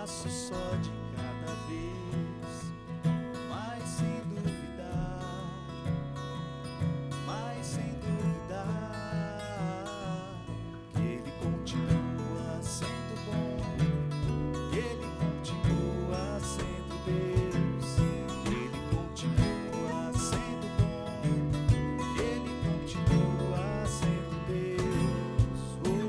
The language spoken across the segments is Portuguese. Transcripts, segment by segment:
passo só de cada vez, mas sem duvidar, mas sem duvidar, que Ele continua sendo bom, que Ele continua sendo Deus, que Ele continua sendo bom, que Ele continua sendo Deus. Oh,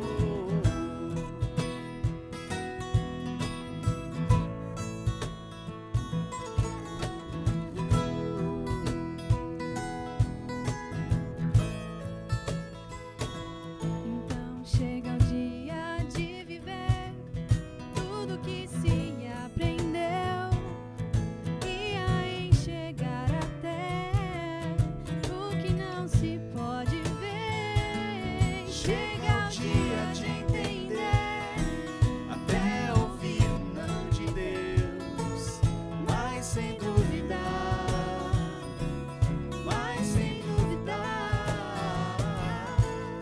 Então chega o dia de viver tudo que se aprendeu e a enxergar até o que não se pode ver. Chega o dia de entender, até ouvir o não de Deus, mas sem duvidar, mas sem duvidar,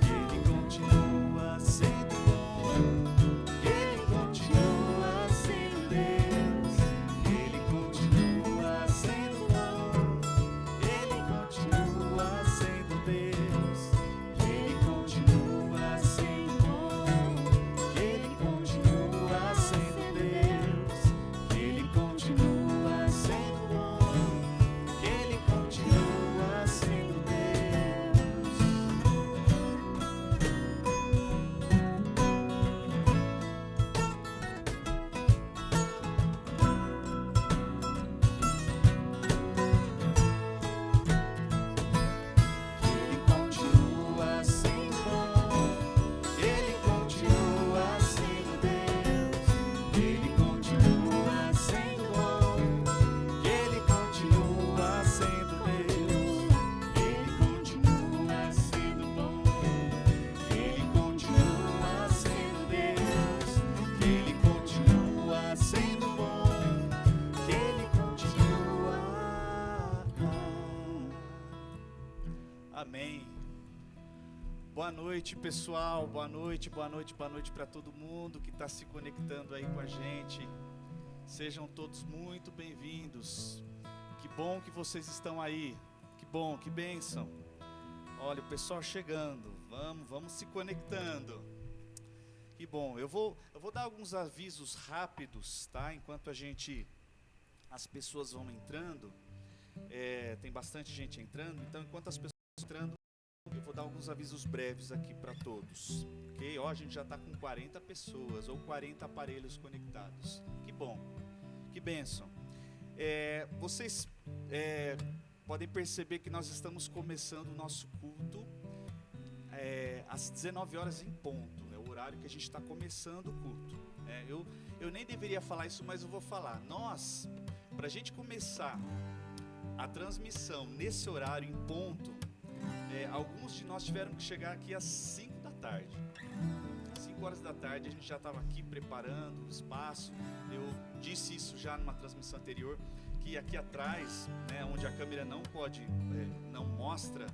que Ele continua sendo bom, que Ele continua sendo Deus, que Ele continua sendo bom, que Ele continua sendo Deus, que Ele continua sendo bom, que Ele continua sendo Deus, que Ele continua sendo bom, que Ele continua sendo Deus. Ele continua sendo bom, Ele continua sendo Deus, Ele continua sendo bom, Ele continua sendo Deus, Ele continua sendo bom, Ele continua sendo Deus, Ele continua sendo bom, Ele continua. Amém. Boa noite, pessoal. Boa noite, boa noite, boa noite para todo mundo que está se conectando aí com a gente. Sejam todos muito bem-vindos. Que bom que vocês estão aí. Que bom, que bênção. Olha, o pessoal chegando. Vamos se conectando. Que bom. Eu vou dar alguns avisos rápidos, tá? Enquanto as pessoas vão entrando. Tem bastante gente entrando, então enquanto as pessoas vão entrando, eu vou dar alguns avisos breves aqui para todos, ok? Ó, a gente já está com 40 pessoas ou 40 aparelhos conectados. Que bom, que bênção. Vocês podem perceber que nós estamos começando o nosso culto às 19 horas em ponto. É o horário que a gente está começando o culto. Eu nem deveria falar isso, mas eu vou falar. Para a gente começar a transmissão nesse horário em ponto, alguns de nós tiveram que chegar aqui às 5 da tarde. 5 horas da tarde a gente já estava aqui preparando o espaço. Eu disse isso já numa transmissão anterior, que aqui atrás, onde a câmera não mostra,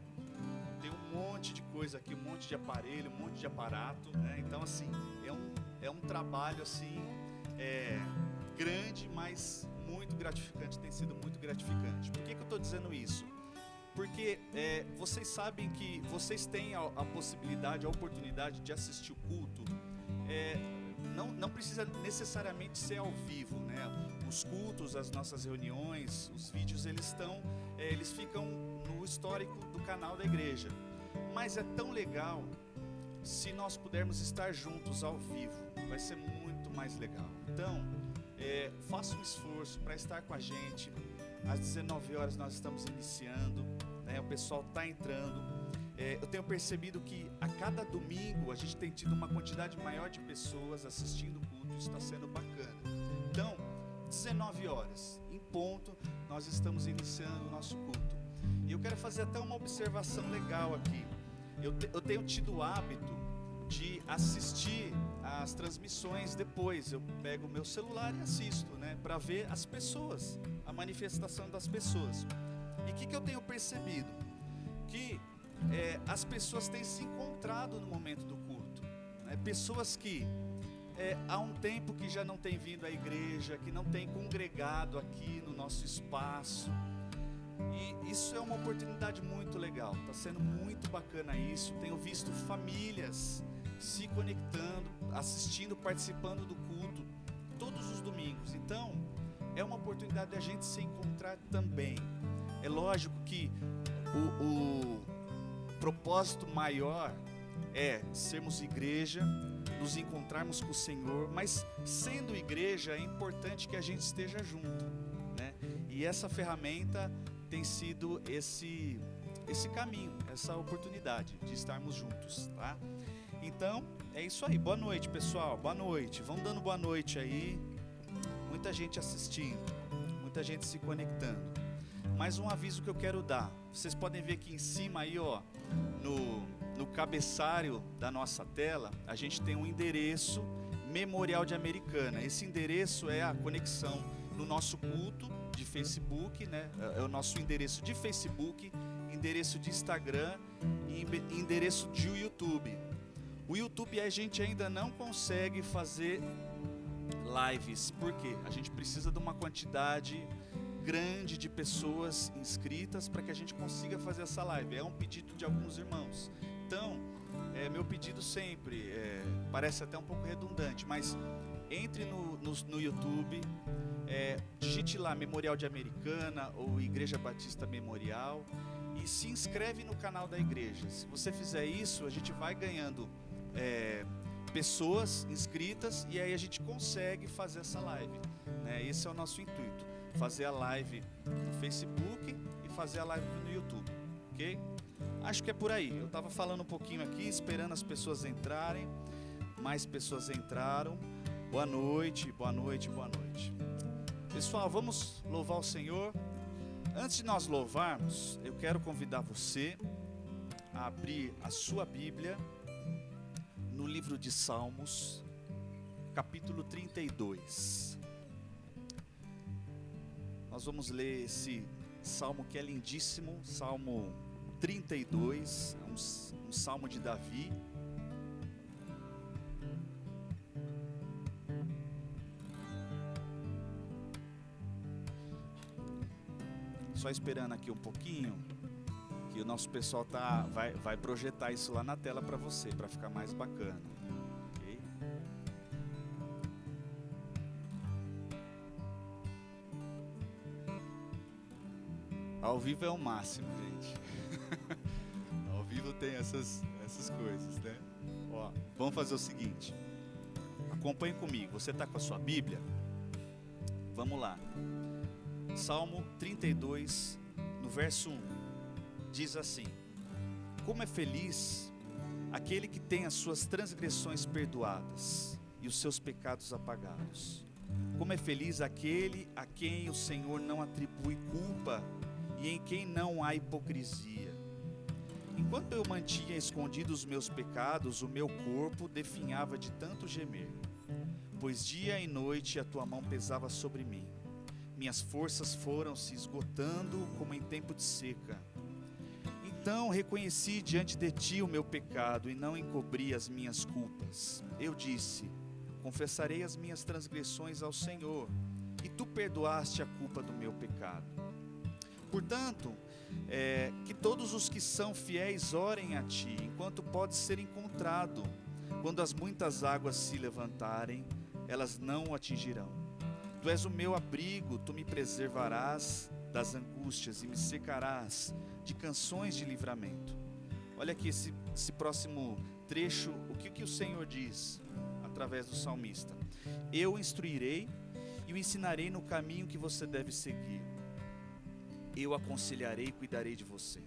tem um monte de coisa aqui, um monte de aparelho, um monte de aparato, Então assim, é um trabalho assim, grande, mas muito gratificante, tem sido muito gratificante. Por que eu estou dizendo isso? Porque vocês sabem que vocês têm a possibilidade, a oportunidade de assistir o culto. Não precisa necessariamente ser ao vivo, Os cultos, as nossas reuniões, os vídeos, eles ficam no histórico do canal da igreja. Mas é tão legal se nós pudermos estar juntos ao vivo, vai ser muito mais legal. Então, faça um esforço para estar com a gente. Às 19 horas nós estamos iniciando, o pessoal está entrando. Eu tenho percebido que a cada domingo a gente tem tido uma quantidade maior de pessoas assistindo o culto, isso está sendo bacana. Então, 19 horas, em ponto, nós estamos iniciando o nosso culto. E eu quero fazer até uma observação legal aqui. Eu tenho tido o hábito de assistir as transmissões depois. Eu pego o meu celular e assisto, para ver as pessoas, a manifestação das pessoas. E o que eu tenho percebido? Que as pessoas têm se encontrado no momento do culto. Pessoas que há um tempo que já não tem vindo à igreja, que não tem congregado aqui no nosso espaço. E isso é uma oportunidade muito legal, está sendo muito bacana isso. Tenho visto famílias se conectando, assistindo, participando do culto todos os domingos. Então, é uma oportunidade de a gente se encontrar também. É lógico que o propósito maior é sermos igreja, nos encontrarmos com o Senhor, mas sendo igreja é importante que a gente esteja junto, né? E essa ferramenta tem sido esse caminho, essa oportunidade de estarmos juntos, tá? Então, é isso aí. Boa noite, pessoal. Boa noite. Vão dando boa noite aí. Muita gente assistindo, muita gente se conectando. Mais um aviso que eu quero dar. Vocês podem ver aqui em cima aí, ó, no cabeçalho da nossa tela, a gente tem um endereço Memorial de Americana. Esse endereço é a conexão no nosso culto de Facebook, né? É o nosso endereço de Facebook, endereço de Instagram e endereço de YouTube. O YouTube a gente ainda não consegue fazer lives, porque a gente precisa de uma quantidade grande de pessoas inscritas para que a gente consiga fazer essa live. É um pedido de alguns irmãos. Então, meu pedido sempre, parece até um pouco redundante, mas entre no YouTube, digite lá Memorial de Americana ou Igreja Batista Memorial e se inscreve no canal da igreja. Se você fizer isso, a gente vai ganhando pessoas inscritas e aí a gente consegue fazer essa live, né? Esse é o nosso intuito, fazer a live no Facebook e fazer a live no YouTube, ok? Acho que é por aí. Eu estava falando um pouquinho aqui, esperando as pessoas entrarem. Mais pessoas entraram. Boa noite, boa noite, boa noite. Pessoal, vamos louvar o Senhor. Antes de nós louvarmos, eu quero convidar você a abrir a sua Bíblia no livro de Salmos, capítulo 32. Nós vamos ler esse salmo que é lindíssimo, Salmo 32, um salmo de Davi. Só esperando aqui um pouquinho, que o nosso pessoal vai projetar isso lá na tela para você, para ficar mais bacana. Okay? Ao vivo é o máximo, gente. Ao vivo tem essas coisas, né? Ó, vamos fazer o seguinte. Acompanhe comigo. Você está com a sua Bíblia? Vamos lá. Salmo 32, no verso 1, diz assim: como é feliz aquele que tem as suas transgressões perdoadas e os seus pecados apagados. Como é feliz aquele a quem o Senhor não atribui culpa e em quem não há hipocrisia. Enquanto eu mantinha escondidos os meus pecados, o meu corpo definhava de tanto gemer, pois dia e noite a tua mão pesava sobre mim. Minhas forças foram se esgotando como em tempo de seca. Então reconheci diante de ti o meu pecado e não encobri as minhas culpas. Eu disse: confessarei as minhas transgressões ao Senhor, e tu perdoaste a culpa do meu pecado. Portanto, que todos os que são fiéis orem a ti, enquanto pode ser encontrado. Quando as muitas águas se levantarem, elas não o atingirão. Tu és o meu abrigo, tu me preservarás das angústias e me secarás de canções de livramento. Olha aqui esse próximo trecho, o que o Senhor diz através do salmista: eu o instruirei e o ensinarei no caminho que você deve seguir. Eu aconselharei e cuidarei de você.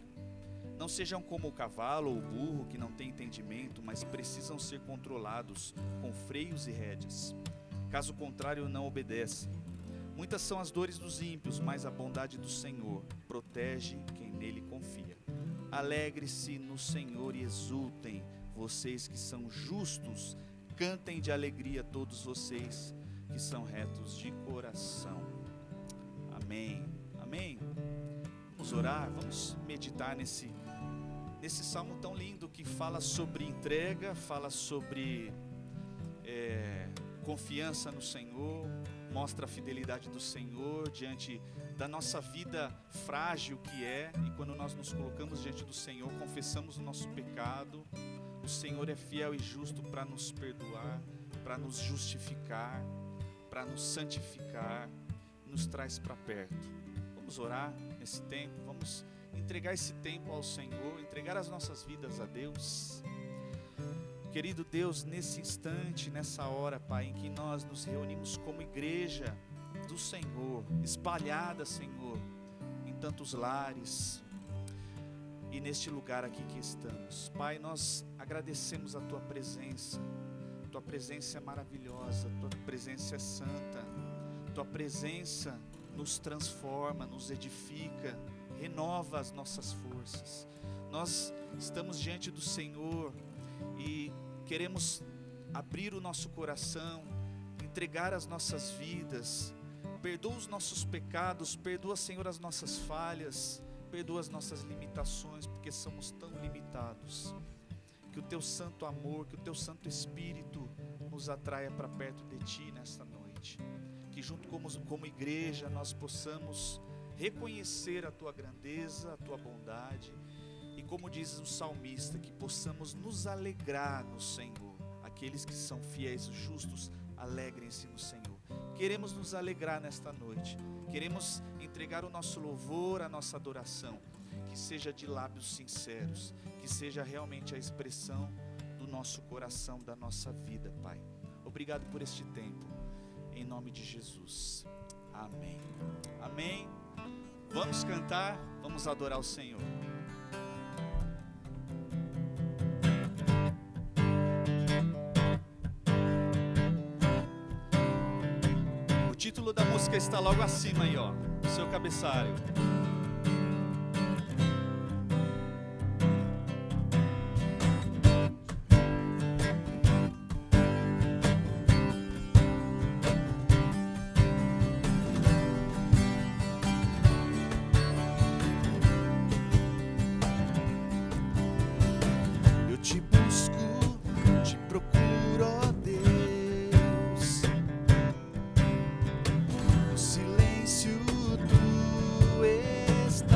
Não sejam como o cavalo ou o burro que não têm entendimento, mas precisam ser controlados com freios e rédeas. Caso contrário, não obedecem. Muitas são as dores dos ímpios, mas a bondade do Senhor protege quem nele confia. Alegre-se no Senhor e exultem, vocês que são justos. Cantem de alegria todos vocês que são retos de coração. Amém. Amém. Vamos orar, vamos meditar nesse salmo tão lindo que fala sobre entrega, fala sobre confiança no Senhor, mostra a fidelidade do Senhor diante da nossa vida frágil que é, e quando nós nos colocamos diante do Senhor, confessamos o nosso pecado, o Senhor é fiel e justo para nos perdoar, para nos justificar, para nos santificar, nos traz para perto. Vamos orar nesse tempo, vamos entregar esse tempo ao Senhor, entregar as nossas vidas a Deus. Querido Deus, nesse instante, nessa hora, Pai, em que nós nos reunimos como igreja do Senhor, espalhada, Senhor, em tantos lares e neste lugar aqui que estamos. Pai, nós agradecemos a Tua presença é maravilhosa, Tua presença é santa, Tua presença nos transforma, nos edifica, renova as nossas forças. Nós estamos diante do Senhor e queremos abrir o nosso coração, entregar as nossas vidas. Perdoa os nossos pecados, perdoa, Senhor, as nossas falhas, perdoa as nossas limitações, porque somos tão limitados. Que o Teu santo amor, que o Teu santo Espírito nos atraia para perto de Ti nesta noite. Que junto como igreja nós possamos reconhecer a Tua grandeza, a Tua bondade. E como diz o salmista, que possamos nos alegrar no Senhor. Aqueles que são fiéis e justos, alegrem-se no Senhor. Queremos nos alegrar nesta noite. Queremos entregar o nosso louvor, a nossa adoração. Que seja de lábios sinceros. Que seja realmente a expressão do nosso coração, da nossa vida, Pai. Obrigado por este tempo. Em nome de Jesus. Amém. Amém. Vamos cantar, vamos adorar o Senhor. O título da música está logo acima aí, ó, no seu cabeçalho. Eu te busco, te procuro, ó Deus. No silêncio tu estás.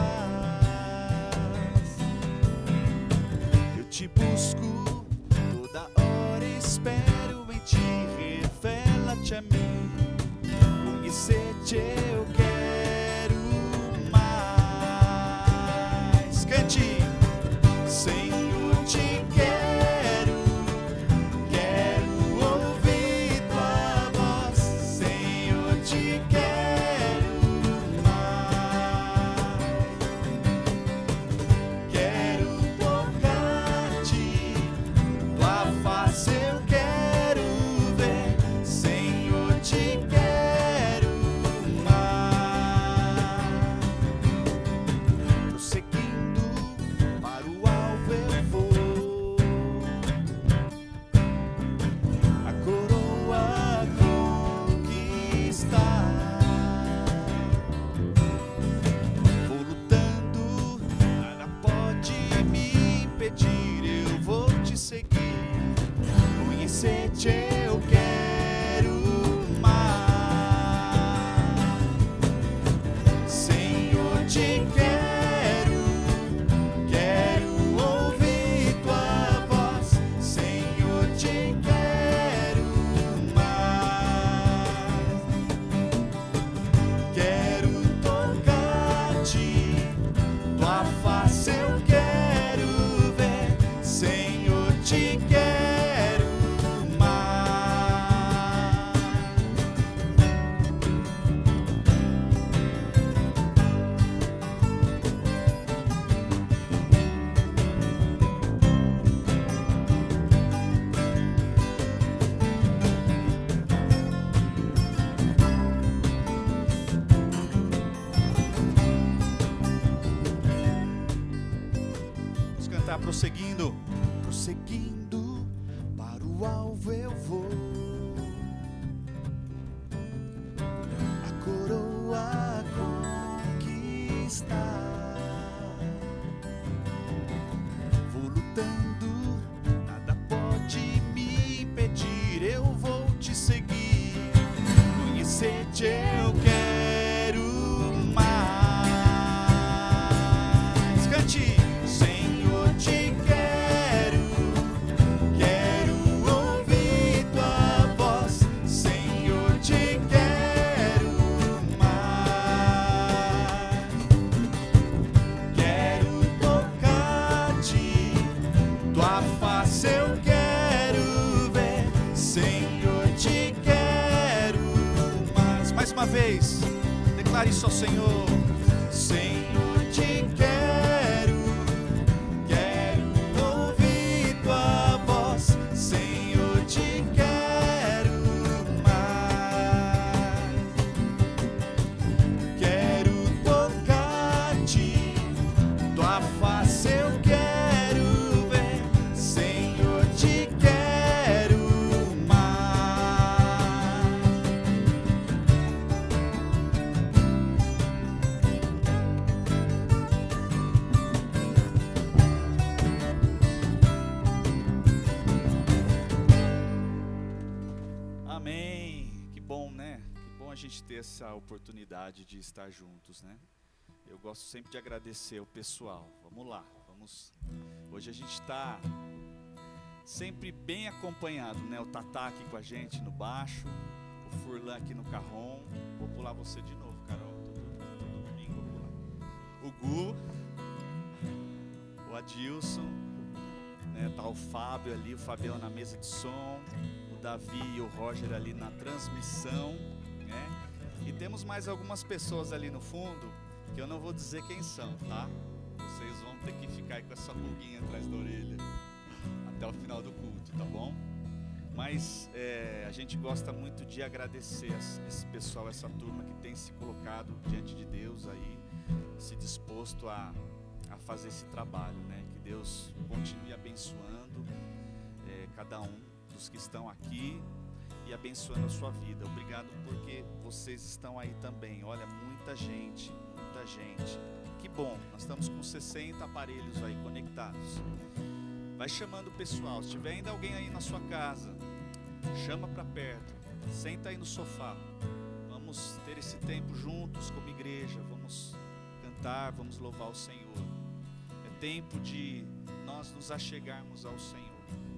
Eu te busco, toda hora espero em ti. Revela-te a mim, conhecer-te eu quero mais. Cante. Senhor, te quero ouvir tua voz. Senhor, te quero mais. Quero tocar-te, tua face eu quero ver. Senhor, te quero mais. Prosseguindo para o alvo eu vou. A coroa conquistar. Vou lutando, nada pode me impedir. Eu vou te seguir, conhecer-te eu quero mais. Senhor, te quero ouvir tua voz. Senhor, te quero mais. Quero tocar-te, tua face eu quero ver. Senhor, te quero mais. Vamos cantar prosseguindo. Prosseguindo para o alvo eu vou. A coroa conquistar. Vou lutando, nada pode me impedir. Eu vou te seguir. sede eu quero mais. Cante. Senhor, te quero ouvir tua voz. Senhor, te quero mais. Quero tocar-te, tua face eu quero ver. Senhor, te quero mais. Mais uma vez, declare isso ao Senhor. Senhor, te quero ouvir tua voz. Senhor, te quero mais. Quero tocar-te, tua face eu quero ver. Senhor, te quero mais. Amém. Que bom, né? Que bom a gente ter essa oportunidade de estar juntos, né? Eu gosto sempre de agradecer o pessoal. Vamos lá, vamos. Hoje a gente está sempre bem acompanhado, né? O Tatá aqui com a gente no baixo, o Furlan aqui no carrom. Vou pular você de novo, Carol. Todo domingo eu vou pular. O Gu, o Adilson, né? Tá o Fábio ali, o Fabião na mesa de som, o Davi e o Roger ali na transmissão, né? E temos mais algumas pessoas ali no fundo, que eu não vou dizer quem são, tá? Vocês vão ter que ficar aí com essa pulguinha atrás da orelha até o final do culto, tá bom? Mas a gente gosta muito de agradecer esse pessoal, essa turma que tem se colocado diante de Deus aí, se disposto a fazer esse trabalho, né? Que Deus continue abençoando cada um dos que estão aqui e abençoando a sua vida. Obrigado porque vocês estão aí também. Olha, muita gente. Que bom, nós estamos com 60 aparelhos aí conectados. Vai chamando o pessoal. Se tiver ainda alguém aí na sua casa, chama para perto, senta aí no sofá. Vamos ter esse tempo juntos como igreja. Vamos cantar, vamos louvar o Senhor. É tempo de nós nos achegarmos ao Senhor.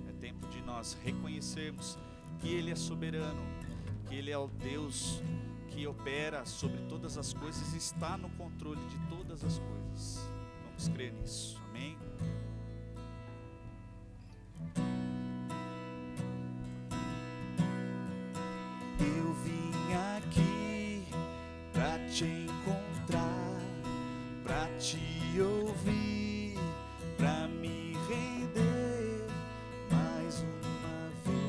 É tempo de nós reconhecermos que Ele é soberano, que Ele é o Deus que opera sobre todas as coisas e está no controle de todas as coisas. Vamos crer nisso, amém? Eu vim aqui pra te encontrar, pra te ouvir, pra me render mais uma vez.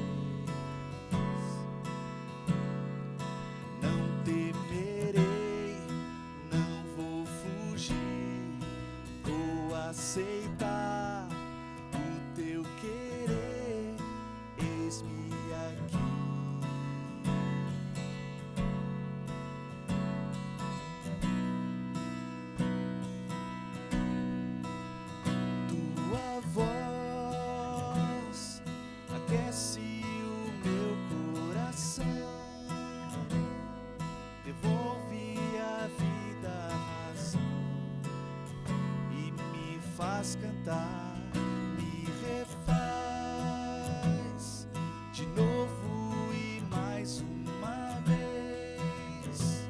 Não temerei, não vou fugir, vou aceitar o teu querer, eis-me aqui. Tua voz aquece o meu coração, devolve a vida, a razão e me faz cantar, me refaz de novo e mais uma vez,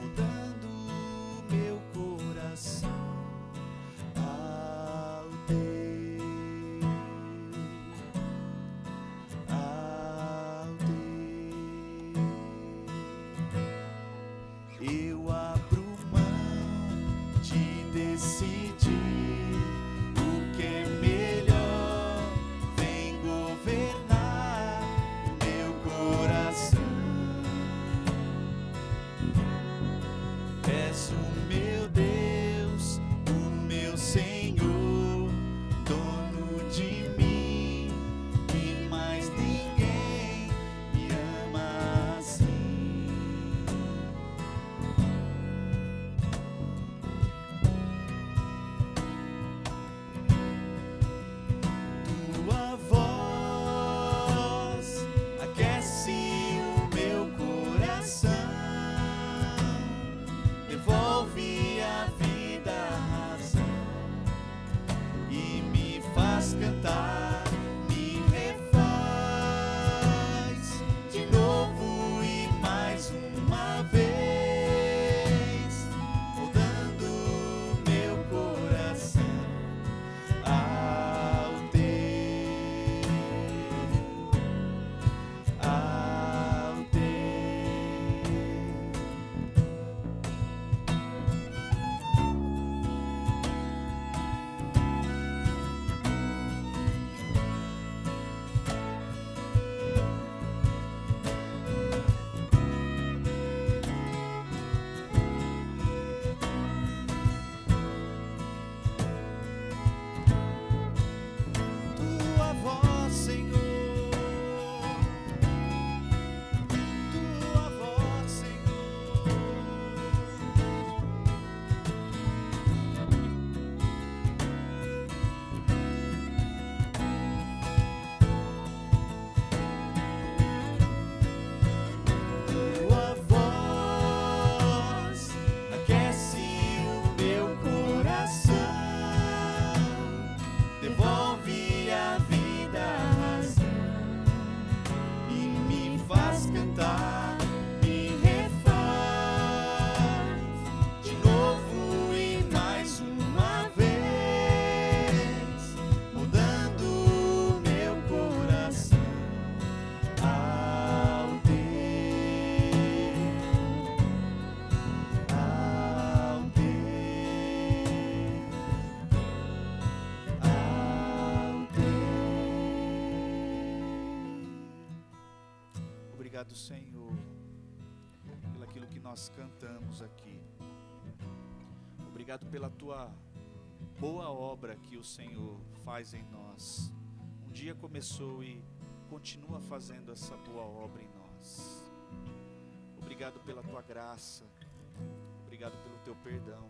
mudando o meu coração ao teu, ao teu. Eu abro mão de decidir o que é melhor, vem governar o meu coração. És o meu Deus, o meu Senhor, dono de mim, e mais ninguém me ama assim. Obrigado, Senhor, pelo aquilo que nós cantamos aqui. Obrigado pela tua boa obra que o Senhor faz em nós. Um dia começou e continua fazendo essa boa obra em nós. Obrigado pela tua graça. Obrigado pelo teu perdão.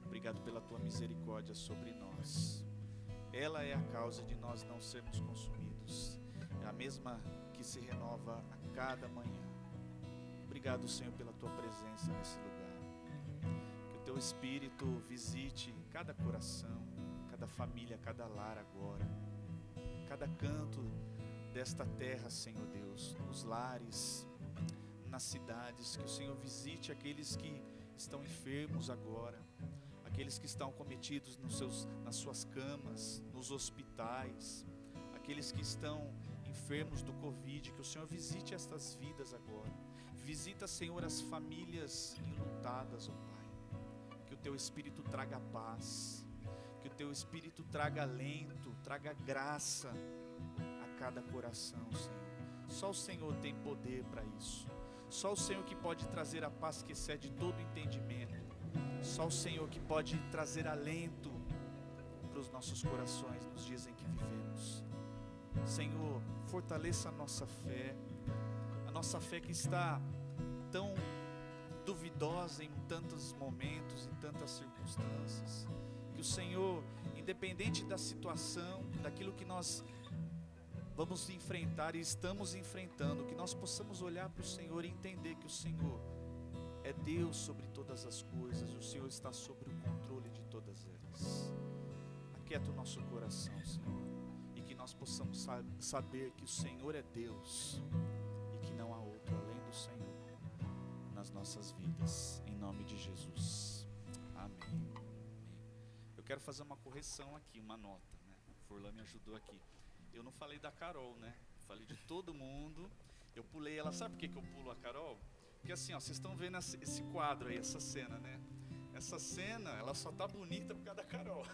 Obrigado pela tua misericórdia sobre nós. Ela é a causa de nós não sermos consumidos. É a mesma que se renova a cada manhã. Obrigado, Senhor, pela tua presença nesse lugar. Que o teu Espírito visite cada coração, cada família, cada lar agora. Cada canto desta terra, Senhor Deus, nos lares, nas cidades. Que o Senhor visite aqueles que estão enfermos agora, aqueles que estão cometidos nas suas camas, nos hospitais, aqueles que estão enfermos do Covid. Que o Senhor visite estas vidas agora. Visita, Senhor, as famílias enlutadas, ó Pai. Que o teu Espírito traga paz, que o teu Espírito traga alento, traga graça a cada coração, Senhor. Só o Senhor tem poder para isso. Só o Senhor que pode trazer a paz que excede todo entendimento. Só o Senhor que pode trazer alento para os nossos corações nos dias em que vivemos. Senhor, fortaleça a nossa fé que está tão duvidosa em tantos momentos, em tantas circunstâncias. Que o Senhor, independente da situação, daquilo que nós vamos enfrentar e estamos enfrentando, que nós possamos olhar para o Senhor e entender que o Senhor é Deus sobre todas as coisas, o Senhor está sobre o controle de todas elas. Aquieta o nosso coração, Senhor, e que nós possamos saber que o Senhor é Deus e que não há outro além do Senhor nas nossas vidas, em nome de Jesus. Amém. Eu quero fazer uma correção aqui, uma nota, né? O Forlan me ajudou aqui. Eu não falei da Carol, né? Falei de todo mundo. Eu pulei ela. Sabe por que eu pulo a Carol? Porque assim, ó, vocês estão vendo esse quadro aí, essa cena, né? Essa cena, ela só tá bonita por causa da Carol.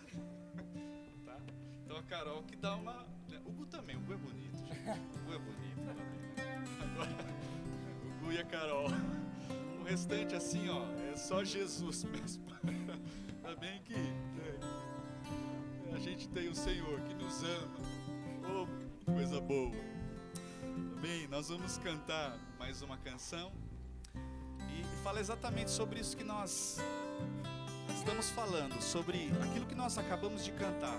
Tá? Então a Carol que dá uma... O Gu também, o Gu é bonito, gente. O Gu é bonito também. Agora, o Gu e a Carol. O restante, assim, ó, é só Jesus mesmo. Tá bem que a gente tem o Senhor que nos ama. Oh, coisa boa. Bem, nós vamos cantar mais uma canção e fala exatamente sobre isso que nós estamos falando, sobre aquilo que nós acabamos de cantar.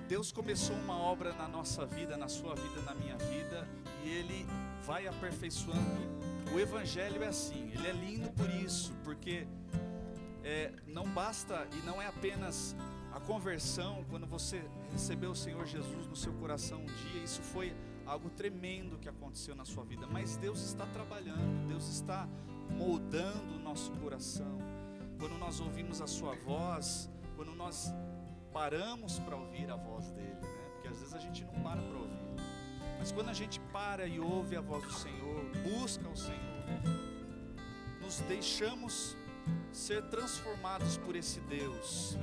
Deus começou uma obra na nossa vida, na sua vida, na minha vida, e Ele vai aperfeiçoando. O Evangelho é assim, ele é lindo por isso, porque não basta e não é apenas a conversão, quando você recebeu o Senhor Jesus no seu coração um dia, isso foi algo tremendo que aconteceu na sua vida, mas Deus está trabalhando, Deus está moldando o nosso coração. Quando nós ouvimos a sua voz, quando nós paramos para ouvir a voz dele, né? Porque às vezes a gente não para para ouvir, mas quando a gente para e ouve a voz do Senhor, busca o Senhor, nos deixamos ser transformados por esse Deus.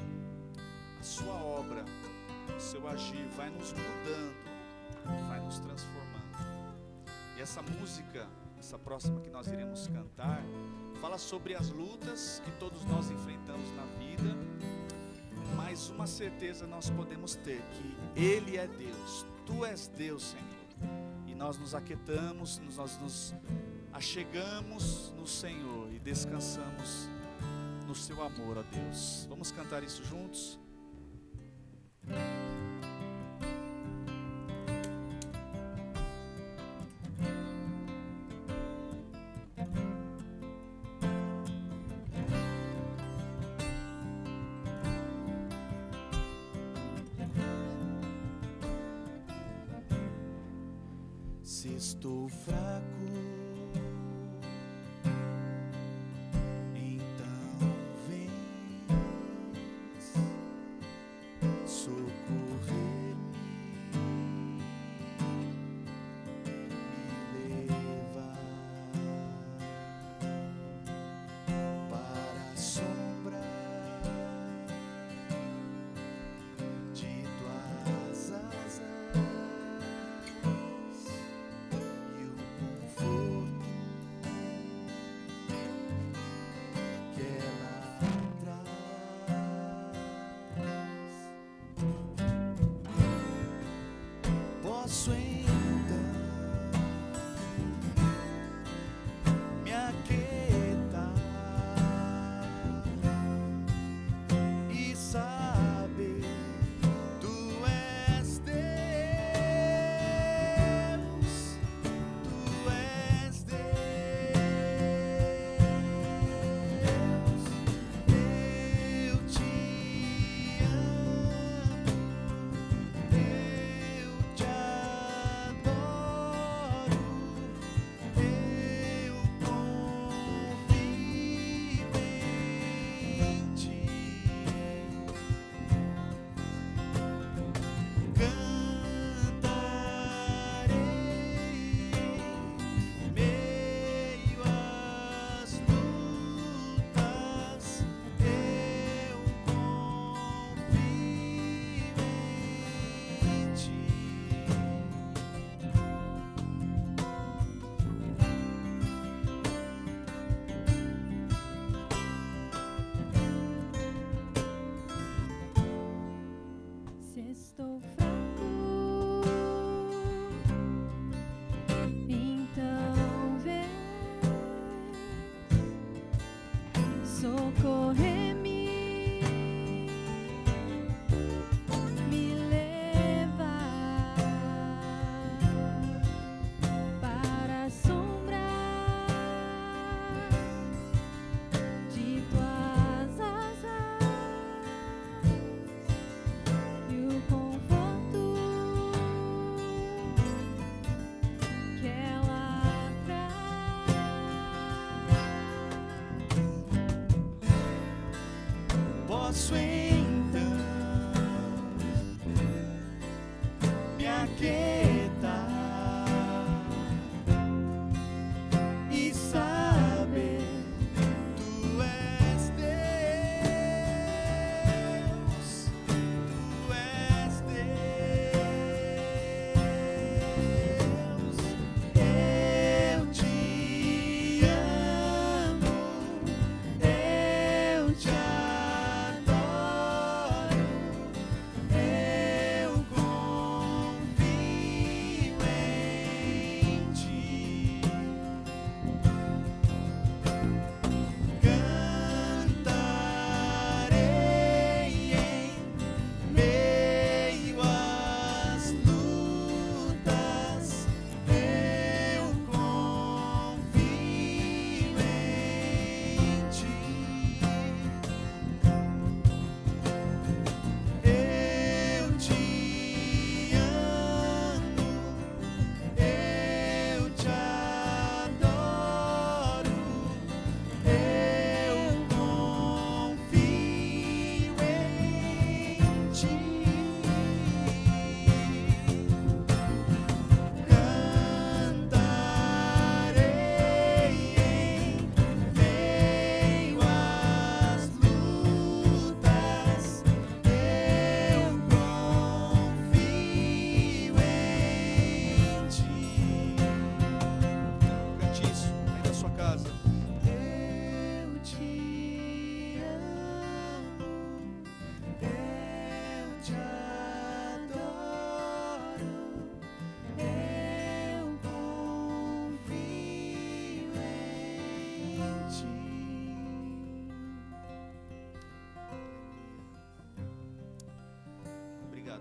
A sua obra, o seu agir vai nos mudando, vai nos transformando. E essa música, essa próxima que nós iremos cantar, fala sobre as lutas que todos nós enfrentamos na vida, mas uma certeza nós podemos ter, que Ele é Deus, Tu és Deus, Senhor. E nós nos aquietamos, nós nos achegamos no Senhor e descansamos no seu amor, ó Deus. Vamos cantar isso juntos? Se estou fraco, então vem socorrer-me, me levar para a sombra de tuas asas.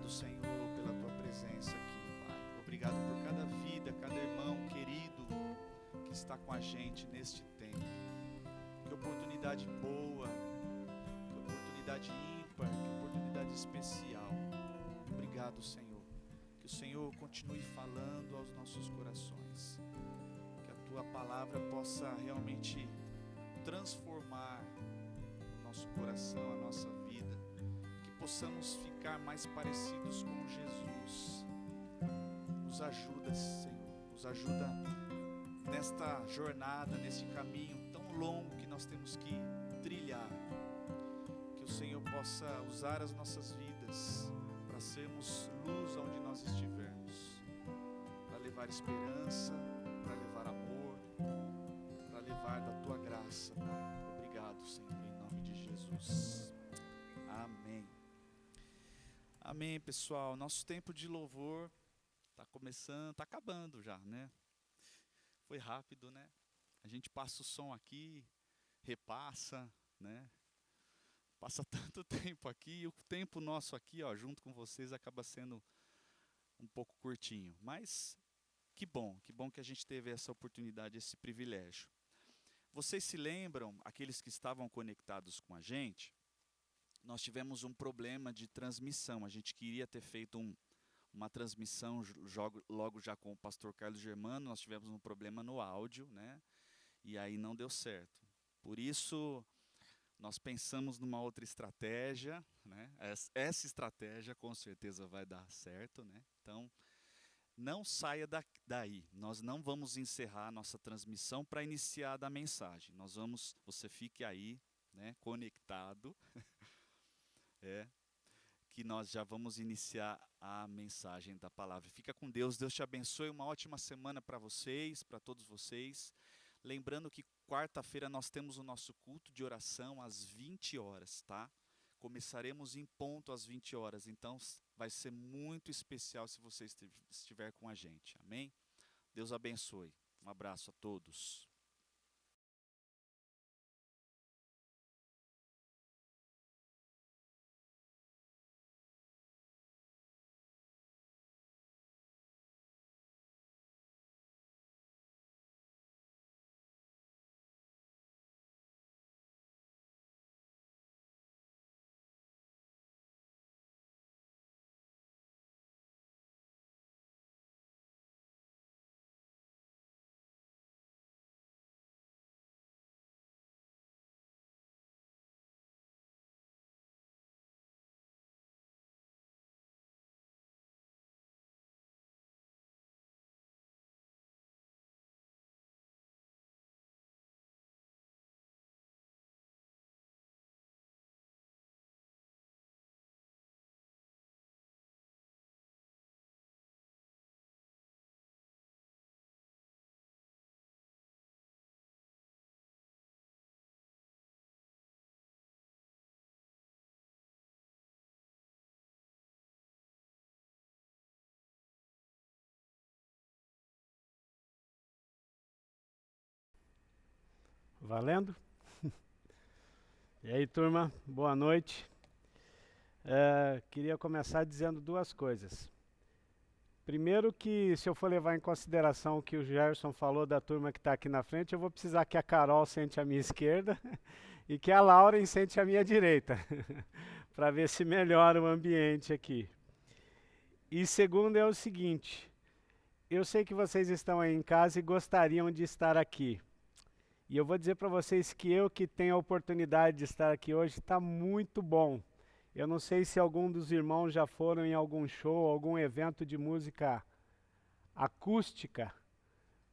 Obrigado, Senhor, pela tua presença aqui, Pai. Obrigado por cada vida, cada irmão querido que está com a gente neste tempo. Que oportunidade boa, que oportunidade ímpar, que oportunidade especial. Obrigado, Senhor. Que o Senhor continue falando aos nossos corações. Que a tua palavra possa realmente transformar o nosso coração, a nossa vida. Que possamos ficar mais parecidos com Jesus. Nos ajuda, Senhor. Nos ajuda nesta jornada, nesse caminho tão longo que nós temos que trilhar. Que o Senhor possa usar as nossas vidas para sermos luz onde nós estivermos, para levar esperança, para levar amor, para levar da tua graça, Pai. Obrigado, Senhor, em nome de Jesus. Amém. Amém, pessoal. Nosso tempo de louvor está começando, está acabando já, né? Foi rápido, né? A gente passa o som aqui, repassa, né? Passa tanto tempo aqui, e o tempo nosso aqui, ó, junto com vocês, acaba sendo um pouco curtinho. Mas que bom que a gente teve essa oportunidade, esse privilégio. Vocês se lembram, aqueles que estavam conectados com a gente, nós tivemos um problema de transmissão. A gente queria ter feito uma transmissão logo já com o pastor Carlos Germano. Nós tivemos um problema no áudio, né? E aí não deu certo. Por isso, nós pensamos numa outra estratégia, né? Essa estratégia com certeza vai dar certo, né? Então, não saia daí. Nós não vamos encerrar a nossa transmissão para iniciar da mensagem. Você fique aí, né, conectado, que nós já vamos iniciar a mensagem da palavra. Fica com Deus, Deus te abençoe, uma ótima semana para vocês, para todos vocês. Lembrando que quarta-feira nós temos o nosso culto de oração às 20 horas, tá? Começaremos em ponto às 20 horas, então vai ser muito especial se você estiver com a gente, amém? Deus abençoe, um abraço a todos. Valendo? E aí, turma, boa noite. Queria começar dizendo duas coisas. Primeiro que, se eu for levar em consideração o que o Gerson falou da turma que está aqui na frente, eu vou precisar que a Carol sente à minha esquerda e que a Lauren sente à minha direita, para ver se melhora o ambiente aqui. E segundo é o seguinte, eu sei que vocês estão aí em casa e gostariam de estar aqui. E eu vou dizer para vocês que eu que tenho a oportunidade de estar aqui hoje, está muito bom. Eu não sei se algum dos irmãos já foram em algum show, algum evento de música acústica,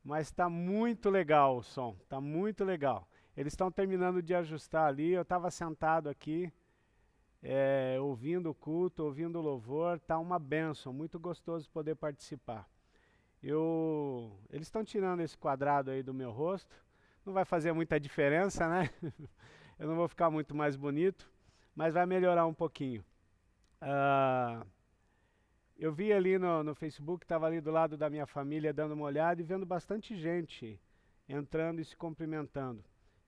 mas está muito legal o som, está muito legal. Eles estão terminando de ajustar ali, eu estava sentado aqui, ouvindo o culto, ouvindo o louvor, está uma bênção, muito gostoso poder participar. Eles estão tirando esse quadrado aí do meu rosto, não vai fazer muita diferença, né? Eu não vou ficar muito mais bonito, mas vai melhorar um pouquinho. Eu vi ali no Facebook, estava ali do lado da minha família dando uma olhada e vendo bastante gente entrando e se cumprimentando.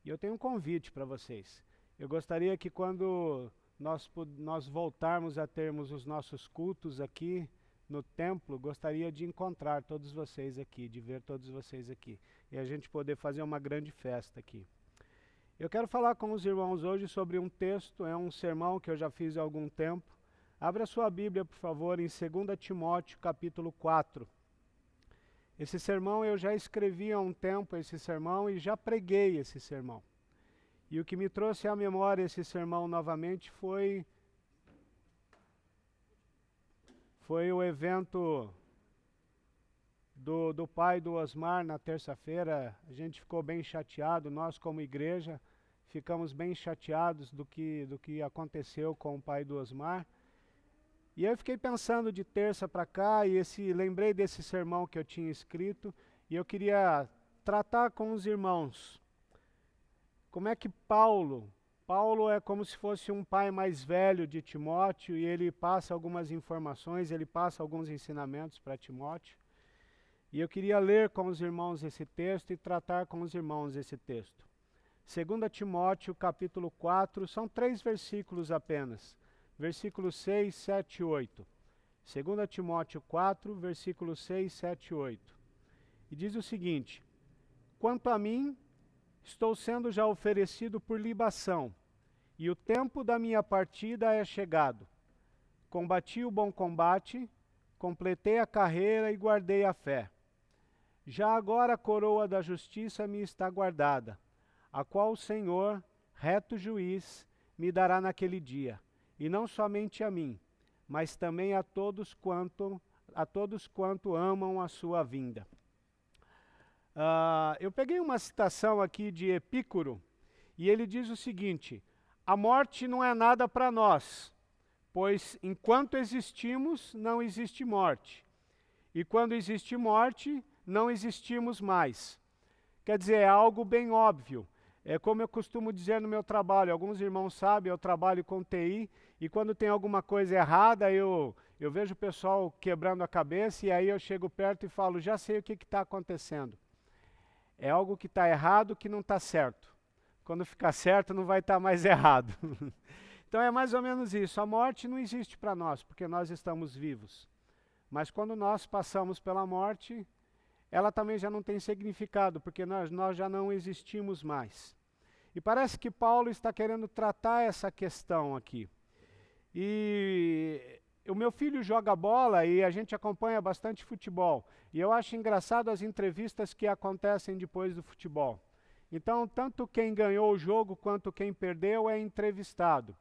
E eu tenho um convite para vocês. Eu gostaria que quando nós voltarmos a termos os nossos cultos aqui no templo, gostaria de encontrar todos vocês aqui, de ver todos vocês aqui, e a gente poder fazer uma grande festa aqui. Eu quero falar com os irmãos hoje sobre um texto, é um sermão que eu já fiz há algum tempo. Abra sua Bíblia, por favor, em 2 Timóteo, capítulo 4. Esse sermão eu já escrevi há um tempo, esse sermão, e já preguei esse sermão. E o que me trouxe à memória esse sermão novamente foi o evento do pai do Osmar na terça-feira. A gente ficou bem chateado, nós como igreja ficamos bem chateados do que aconteceu com o pai do Osmar. E eu fiquei pensando de terça para cá e lembrei desse sermão que eu tinha escrito e eu queria tratar com os irmãos. Como é que Paulo é como se fosse um pai mais velho de Timóteo e ele passa algumas informações, ele passa alguns ensinamentos para Timóteo. E eu queria ler com os irmãos esse texto e tratar com os irmãos esse texto. 2 Timóteo, capítulo 4, são 3 versículos apenas. Versículos 6, 7 e 8. 2 Timóteo 4, versículos 6, 7 e 8. E diz o seguinte: quanto a mim, estou sendo já oferecido por libação, e o tempo da minha partida é chegado. Combati o bom combate, completei a carreira e guardei a fé. Já agora a coroa da justiça me está guardada, a qual o Senhor, reto juiz, me dará naquele dia, e não somente a mim, mas também a todos quanto amam a sua vinda. Eu peguei uma citação aqui de Epícoro, e ele diz o seguinte: a morte não é nada para nós, pois enquanto existimos, não existe morte. E quando existe morte, não existimos mais. Quer dizer, é algo bem óbvio. É como eu costumo dizer no meu trabalho, alguns irmãos sabem, eu trabalho com TI, e quando tem alguma coisa errada, eu vejo o pessoal quebrando a cabeça, e aí eu chego perto e falo, já sei o que está acontecendo. É algo que está errado, que não está certo. Quando ficar certo, não vai estar mais errado. Então é mais ou menos isso. A morte não existe para nós, porque nós estamos vivos. Mas quando nós passamos pela morte, ela também já não tem significado, porque nós já não existimos mais. E parece que Paulo está querendo tratar essa questão aqui. E o meu filho joga bola e a gente acompanha bastante futebol. E eu acho engraçado as entrevistas que acontecem depois do futebol. Então, tanto quem ganhou o jogo quanto quem perdeu é entrevistado.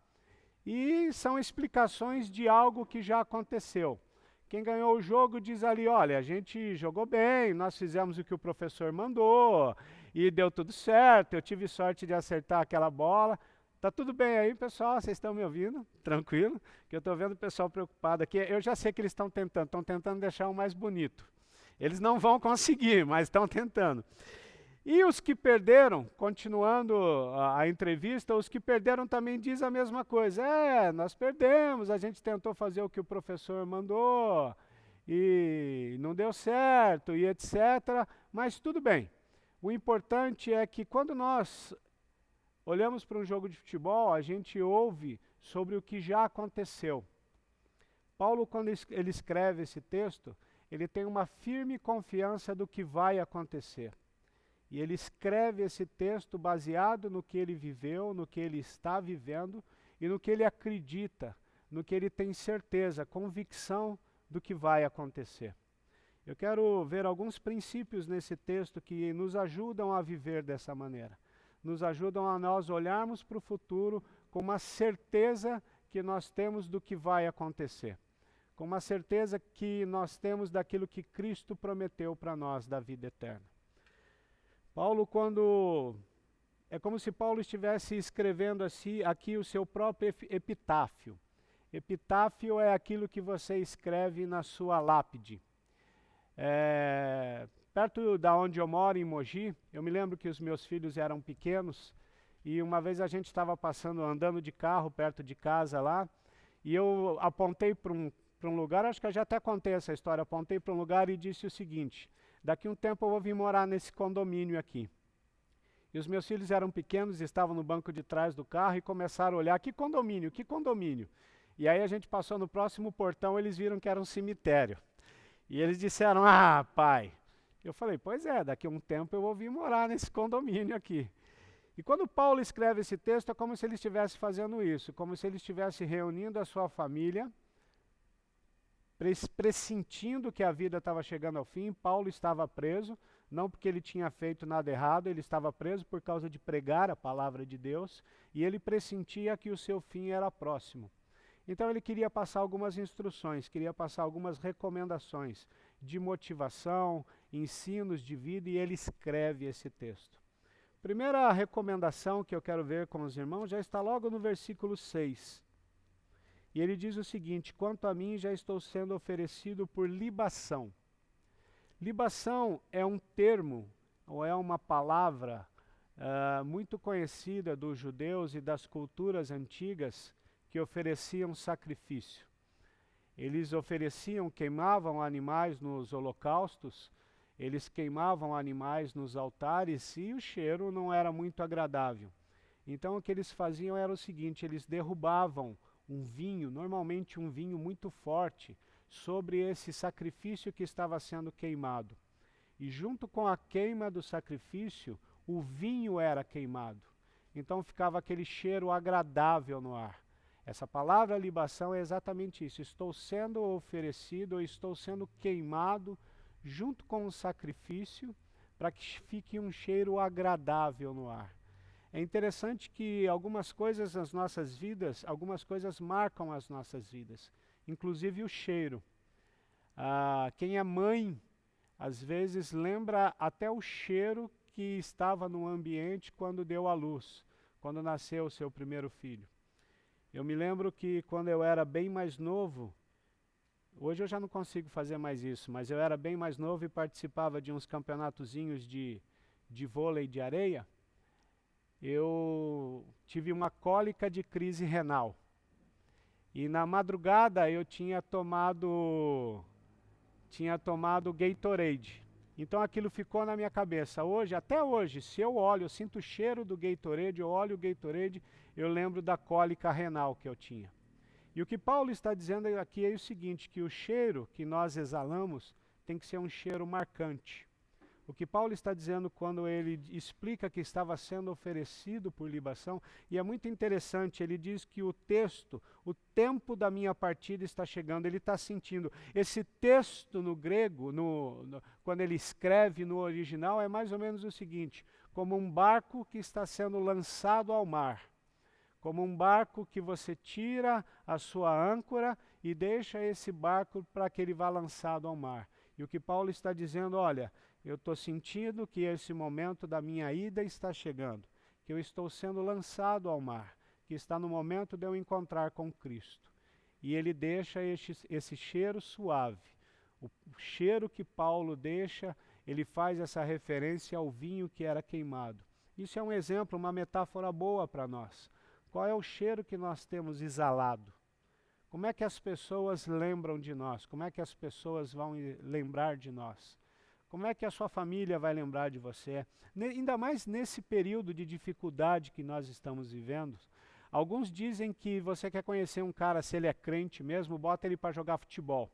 E são explicações de algo que já aconteceu. Quem ganhou o jogo diz ali, olha, a gente jogou bem, nós fizemos o que o professor mandou, e deu tudo certo, eu tive sorte de acertar aquela bola. Tá tudo bem aí, pessoal? Vocês estão me ouvindo? Tranquilo? Que eu estou vendo o pessoal preocupado aqui. Eu já sei que eles estão tentando deixar o mais bonito. Eles não vão conseguir, mas estão tentando. E os que perderam, continuando a entrevista, os que perderam também dizem a mesma coisa. Nós perdemos, a gente tentou fazer o que o professor mandou, e não deu certo, e etc. Mas tudo bem. O importante é que quando nós olhamos para um jogo de futebol, a gente ouve sobre o que já aconteceu. Paulo, quando ele escreve esse texto, ele tem uma firme confiança do que vai acontecer. E ele escreve esse texto baseado no que ele viveu, no que ele está vivendo e no que ele acredita, no que ele tem certeza, convicção do que vai acontecer. Eu quero ver alguns princípios nesse texto que nos ajudam a viver dessa maneira. Nos ajudam a nós olharmos para o futuro com uma certeza que nós temos do que vai acontecer. Com uma certeza que nós temos daquilo que Cristo prometeu para nós, da vida eterna. Paulo, é como se Paulo estivesse escrevendo assim, aqui o seu próprio epitáfio. Epitáfio é aquilo que você escreve na sua lápide. Perto da onde eu moro, em Mogi, eu me lembro que os meus filhos eram pequenos, e uma vez a gente estava andando de carro perto de casa lá, e eu apontei para um lugar, acho que eu já até contei essa história, apontei para um lugar e disse o seguinte: daqui um tempo eu vou vir morar nesse condomínio aqui. E os meus filhos eram pequenos, estavam no banco de trás do carro e começaram a olhar, que condomínio, que condomínio. E aí a gente passou no próximo portão, eles viram que era um cemitério. E eles disseram, ah, pai. Eu falei, pois é, daqui a um tempo eu vou vir morar nesse condomínio aqui. E quando Paulo escreve esse texto, é como se ele estivesse fazendo isso, como se ele estivesse reunindo a sua família, pressentindo que a vida estava chegando ao fim. Paulo estava preso, não porque ele tinha feito nada errado, ele estava preso por causa de pregar a palavra de Deus, e ele pressentia que o seu fim era próximo. Então ele queria passar algumas instruções, queria passar algumas recomendações de motivação, ensinos de vida, e ele escreve esse texto. Primeira recomendação que eu quero ver com os irmãos já está logo no versículo 6. E ele diz o seguinte: quanto a mim já estou sendo oferecido por libação. Libação é um termo, ou é uma palavra muito conhecida dos judeus e das culturas antigas que ofereciam sacrifício. Eles ofereciam, queimavam animais nos holocaustos, eles queimavam animais nos altares e o cheiro não era muito agradável. Então o que eles faziam era o seguinte: eles derrubavam um vinho, normalmente um vinho muito forte, sobre esse sacrifício que estava sendo queimado. E junto com a queima do sacrifício, o vinho era queimado. Então ficava aquele cheiro agradável no ar. Essa palavra libação é exatamente isso. Estou sendo oferecido, ou estou sendo queimado junto com o sacrifício, para que fique um cheiro agradável no ar. É interessante que algumas coisas nas nossas vidas, algumas coisas marcam as nossas vidas, inclusive o cheiro. Quem é mãe, às vezes lembra até o cheiro que estava no ambiente quando deu à luz, quando nasceu o seu primeiro filho. Eu me lembro que quando eu era bem mais novo, hoje eu já não consigo fazer mais isso, mas eu era bem mais novo e participava de uns campeonatozinhos de vôlei de areia. Eu tive uma cólica de crise renal. E na madrugada eu tinha tomado Gatorade. Então aquilo ficou na minha cabeça. Hoje, até hoje, se eu olho, eu sinto o cheiro do Gatorade, eu olho o Gatorade, eu lembro da cólica renal que eu tinha. E o que Paulo está dizendo aqui é o seguinte, que o cheiro que nós exalamos tem que ser um cheiro marcante. O que Paulo está dizendo quando ele explica que estava sendo oferecido por libação, e é muito interessante, ele diz que o tempo da minha partida está chegando, ele está sentindo. Esse texto no grego, quando ele escreve no original, é mais ou menos o seguinte: como um barco que está sendo lançado ao mar. Como um barco que você tira a sua âncora e deixa esse barco para que ele vá lançado ao mar. E o que Paulo está dizendo, olha, eu estou sentindo que esse momento da minha ida está chegando, que eu estou sendo lançado ao mar, que está no momento de eu encontrar com Cristo. E ele deixa esse cheiro suave. O cheiro que Paulo deixa, ele faz essa referência ao vinho que era queimado. Isso é um exemplo, uma metáfora boa para nós. Qual é o cheiro que nós temos exalado? Como é que as pessoas lembram de nós? Como é que as pessoas vão lembrar de nós? Como é que a sua família vai lembrar de você? Ainda mais nesse período de dificuldade que nós estamos vivendo. Alguns dizem que você quer conhecer um cara, se ele é crente mesmo, bota ele para jogar futebol.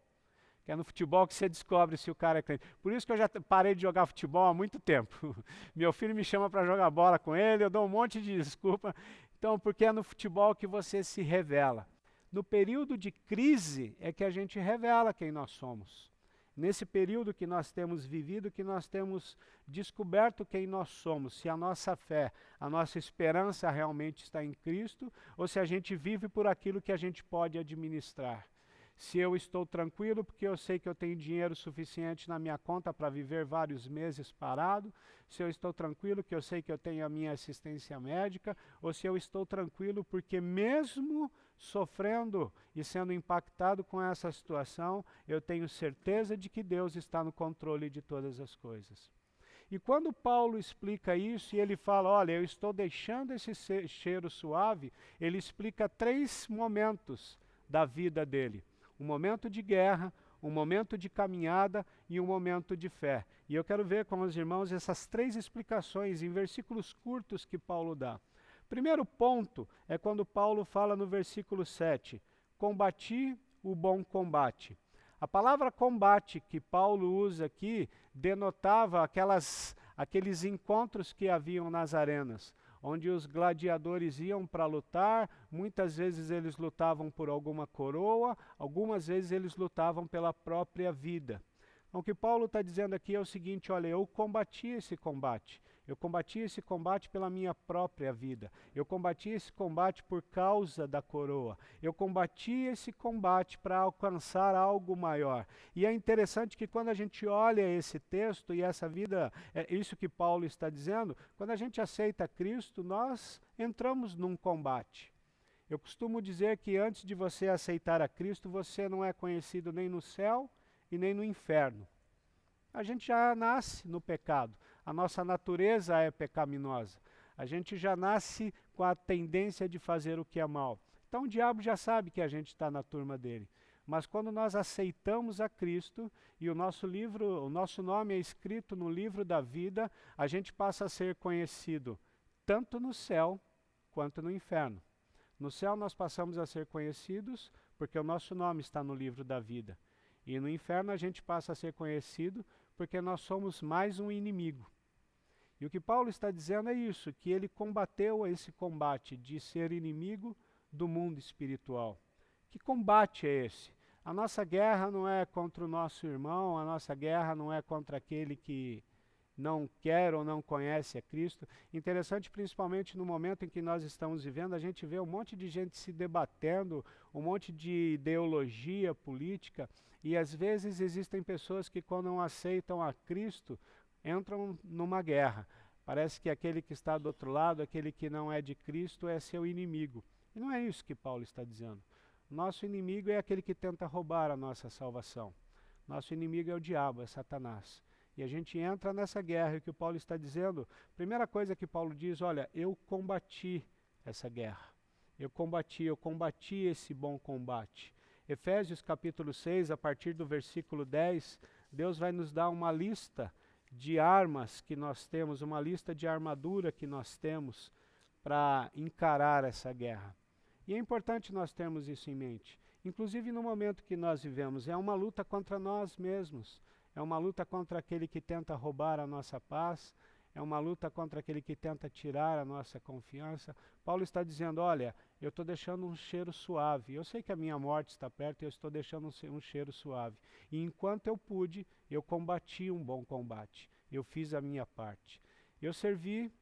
Que é no futebol que você descobre se o cara é crente. Por isso que eu já parei de jogar futebol há muito tempo. Meu filho me chama para jogar bola com ele, eu dou um monte de desculpa. Então, porque é no futebol que você se revela. No período de crise é que a gente revela quem nós somos. Nesse período que nós temos vivido, que nós temos descoberto quem nós somos, se a nossa fé, a nossa esperança realmente está em Cristo, ou se a gente vive por aquilo que a gente pode administrar. Se eu estou tranquilo porque eu sei que eu tenho dinheiro suficiente na minha conta para viver vários meses parado, se eu estou tranquilo que eu sei que eu tenho a minha assistência médica, ou se eu estou tranquilo porque mesmo sofrendo e sendo impactado com essa situação, eu tenho certeza de que Deus está no controle de todas as coisas. E quando Paulo explica isso e ele fala, olha, eu estou deixando esse cheiro suave, ele explica 3 momentos da vida dele. Um momento de guerra, um momento de caminhada e um momento de fé. E eu quero ver com os irmãos essas 3 explicações em versículos curtos que Paulo dá. Primeiro ponto é quando Paulo fala no versículo 7, combati o bom combate. A palavra combate que Paulo usa aqui denotava aqueles encontros que haviam nas arenas, onde os gladiadores iam para lutar, muitas vezes eles lutavam por alguma coroa, algumas vezes eles lutavam pela própria vida. Então, o que Paulo está dizendo aqui é o seguinte, olha, eu combati esse combate. Eu combati esse combate pela minha própria vida. Eu combati esse combate por causa da coroa. Eu combati esse combate para alcançar algo maior. E é interessante que quando a gente olha esse texto e essa vida, é isso que Paulo está dizendo, quando a gente aceita Cristo, nós entramos num combate. Eu costumo dizer que antes de você aceitar a Cristo, você não é conhecido nem no céu e nem no inferno. A gente já nasce no pecado. A nossa natureza é pecaminosa. A gente já nasce com a tendência de fazer o que é mal. Então o diabo já sabe que a gente está na turma dele. Mas quando nós aceitamos a Cristo e o nosso nome é escrito no livro da vida, a gente passa a ser conhecido tanto no céu quanto no inferno. No céu nós passamos a ser conhecidos porque o nosso nome está no livro da vida. E no inferno a gente passa a ser conhecido porque nós somos mais um inimigo. E o que Paulo está dizendo é isso, que ele combateu esse combate de ser inimigo do mundo espiritual. Que combate é esse? A nossa guerra não é contra o nosso irmão, a nossa guerra não é contra aquele que não quer ou não conhece a Cristo. Interessante, principalmente no momento em que nós estamos vivendo, a gente vê um monte de gente se debatendo, um monte de ideologia política, e às vezes existem pessoas que quando não aceitam a Cristo, entram numa guerra. Parece que aquele que está do outro lado, aquele que não é de Cristo, é seu inimigo. E não é isso que Paulo está dizendo. Nosso inimigo é aquele que tenta roubar a nossa salvação. Nosso inimigo é o diabo, é Satanás. E a gente entra nessa guerra, e o que o Paulo está dizendo, primeira coisa que Paulo diz, olha, eu combati essa guerra. Eu combati esse bom combate. Efésios capítulo 6, a partir do versículo 10, Deus vai nos dar uma lista de armas que nós temos, uma lista de armadura que nós temos para encarar essa guerra. E é importante nós termos isso em mente. Inclusive no momento que nós vivemos, é uma luta contra nós mesmos. É uma luta contra aquele que tenta roubar a nossa paz, é uma luta contra aquele que tenta tirar a nossa confiança. Paulo está dizendo, olha, eu estou deixando um cheiro suave. Eu sei que a minha morte está perto e eu estou deixando um cheiro suave. E enquanto eu pude, eu combati um bom combate. Eu fiz a minha parte. Eu servi,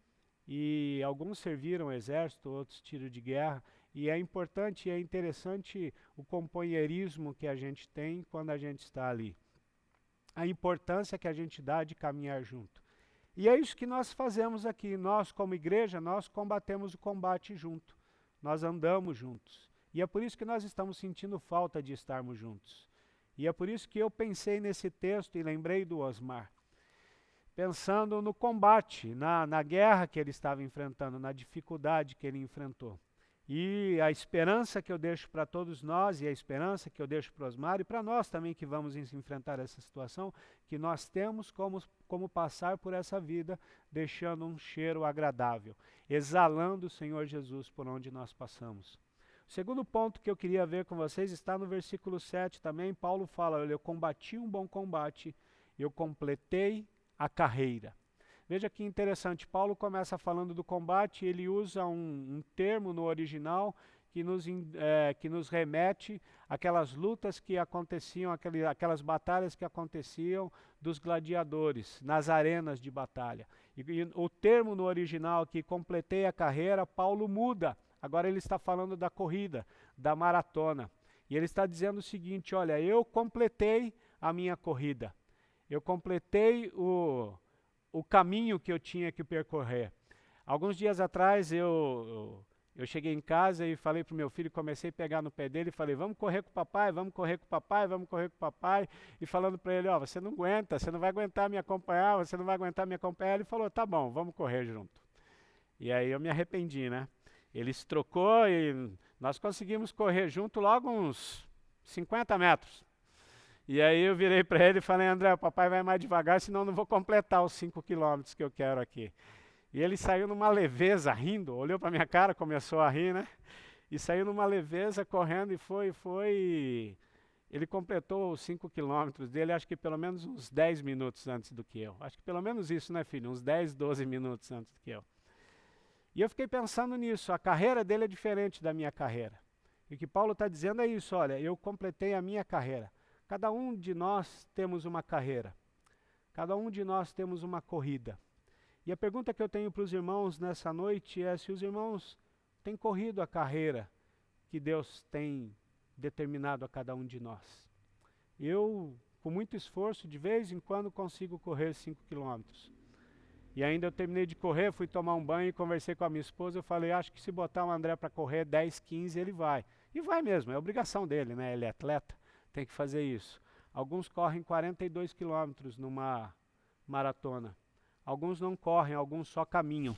e alguns serviram o exército, outros tiro de guerra, e é importante e é interessante o companheirismo que a gente tem quando a gente está ali. A importância que a gente dá de caminhar junto. E é isso que nós fazemos aqui. Nós, como igreja, nós combatemos o combate junto. Nós andamos juntos. E é por isso que nós estamos sentindo falta de estarmos juntos. E é por isso que eu pensei nesse texto e lembrei do Osmar. Pensando no combate, na guerra que ele estava enfrentando, na dificuldade que ele enfrentou. E a esperança que eu deixo para todos nós, e a esperança que eu deixo para o Osmar, e para nós também que vamos enfrentar essa situação, que nós temos como passar por essa vida, deixando um cheiro agradável, exalando o Senhor Jesus por onde nós passamos. O segundo ponto que eu queria ver com vocês está no versículo 7 também. Paulo fala, olha, eu combati um bom combate, eu completei a carreira. Veja que interessante, Paulo começa falando do combate, ele usa um termo no original que nos remete àquelas lutas que aconteciam, aquelas batalhas que aconteciam dos gladiadores, nas arenas de batalha. E o termo no original que completei a carreira, Paulo muda, agora ele está falando da corrida, da maratona. E ele está dizendo o seguinte, olha, eu completei a minha corrida, eu completei o caminho que eu tinha que percorrer. Alguns dias atrás eu cheguei em casa e falei para o meu filho, comecei a pegar no pé dele e falei, vamos correr com o papai, vamos correr com o papai, vamos correr com o papai. E falando para ele, ó, você não aguenta, você não vai aguentar me acompanhar, você não vai aguentar me acompanhar. Ele falou, tá bom, vamos correr junto. E aí eu me arrependi, né? Ele se trocou e nós conseguimos correr junto logo uns 50 metros. E aí eu virei para ele e falei, André, o papai vai mais devagar, senão eu não vou completar os 5 quilômetros que eu quero aqui. E ele saiu numa leveza, rindo, olhou para minha cara, começou a rir, né? E saiu numa leveza, correndo e foi. Ele completou os 5 quilômetros dele, acho que pelo menos uns 10 minutos antes do que eu. Acho que pelo menos isso, né, filho? Uns 10, 12 minutos antes do que eu. E eu fiquei pensando nisso, a carreira dele é diferente da minha carreira. E o que Paulo está dizendo é isso, olha, eu completei a minha carreira. Cada um de nós temos uma carreira. Cada um de nós temos uma corrida. E a pergunta que eu tenho para os irmãos nessa noite é se os irmãos têm corrido a carreira que Deus tem determinado a cada um de nós. Eu, com muito esforço, de vez em quando consigo correr 5 quilômetros. E ainda eu terminei de correr, fui tomar um banho e conversei com a minha esposa. Eu falei, acho que se botar o André para correr 10, 15, ele vai. E vai mesmo, é obrigação dele, né? Ele é atleta, tem que fazer isso. Alguns correm 42 quilômetros numa maratona. Alguns não correm, alguns só caminham.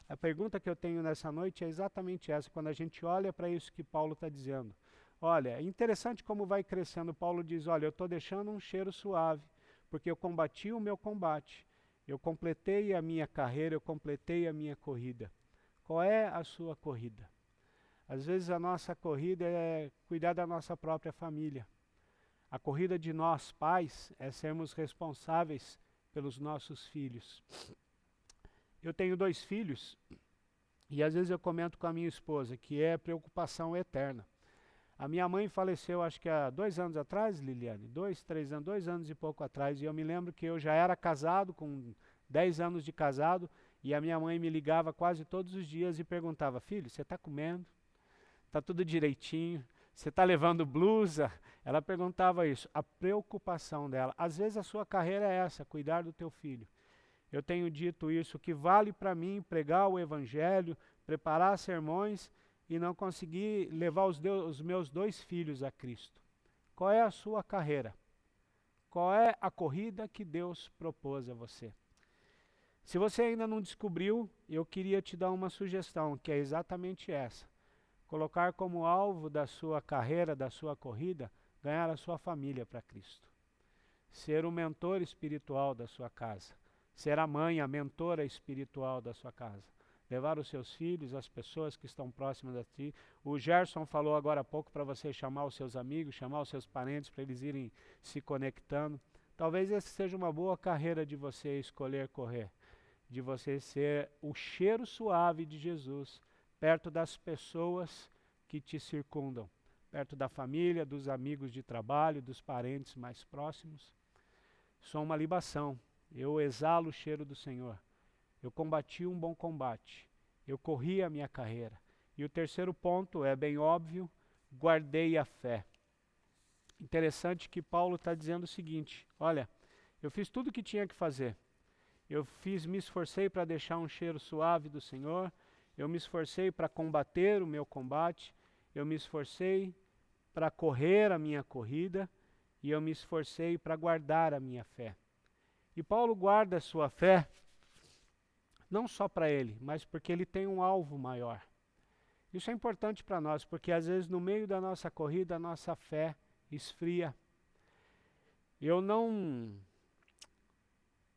A pergunta que eu tenho nessa noite é exatamente essa, quando a gente olha para isso que Paulo está dizendo. Olha, é interessante como vai crescendo. Paulo diz, olha, eu estou deixando um cheiro suave, porque eu combati o meu combate. Eu completei a minha carreira, eu completei a minha corrida. Qual é a sua corrida? Às vezes a nossa corrida é cuidar da nossa própria família. A corrida de nós, pais, é sermos responsáveis pelos nossos filhos. Eu tenho 2 filhos e às vezes eu comento com a minha esposa que é preocupação eterna. A minha mãe faleceu acho que há 2 anos atrás, Liliane, 2, 3 anos, 2 anos e pouco atrás, e eu me lembro que eu já era casado, com 10 anos de casado, e a minha mãe me ligava quase todos os dias e perguntava, filho, você está comendo? Está tudo direitinho? Você está levando blusa? Ela perguntava isso, a preocupação dela. Às vezes a sua carreira é essa, cuidar do teu filho. Eu tenho dito isso, que vale para mim pregar o evangelho, preparar sermões e não conseguir levar os meus 2 filhos a Cristo. Qual é a sua carreira? Qual é a corrida que Deus propôs a você? Se você ainda não descobriu, eu queria te dar uma sugestão, que é exatamente essa. Colocar como alvo da sua carreira, da sua corrida, ganhar a sua família para Cristo. Ser o mentor espiritual da sua casa. Ser a mãe, a mentora espiritual da sua casa. Levar os seus filhos, as pessoas que estão próximas a ti. O Gerson falou agora há pouco para você chamar os seus amigos, chamar os seus parentes para eles irem se conectando. Talvez essa seja uma boa carreira de você escolher correr. De você ser o cheiro suave de Jesus perto das pessoas que te circundam. Perto da família, dos amigos de trabalho, dos parentes mais próximos. Sou uma libação. Eu exalo o cheiro do Senhor. Eu combati um bom combate. Eu corri a minha carreira. E o terceiro ponto é bem óbvio, guardei a fé. Interessante que Paulo está dizendo o seguinte, olha, eu fiz tudo o que tinha que fazer. Me esforcei para deixar um cheiro suave do Senhor. Eu me esforcei para combater o meu combate. Eu me esforcei para correr a minha corrida. E eu me esforcei para guardar a minha fé. E Paulo guarda a sua fé, não só para ele, mas porque ele tem um alvo maior. Isso é importante para nós, porque às vezes no meio da nossa corrida, a nossa fé esfria.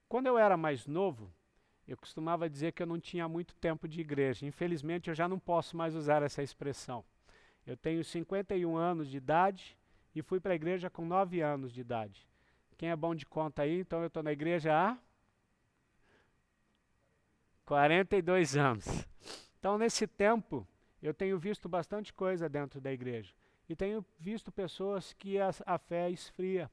Quando eu era mais novo, eu costumava dizer que eu não tinha muito tempo de igreja. Infelizmente, eu já não posso mais usar essa expressão. Eu tenho 51 anos de idade e fui para a igreja com 9 anos de idade. Quem é bom de conta aí? Então eu estou na igreja há 42 anos. Então nesse tempo eu tenho visto bastante coisa dentro da igreja. E tenho visto pessoas que a fé esfria.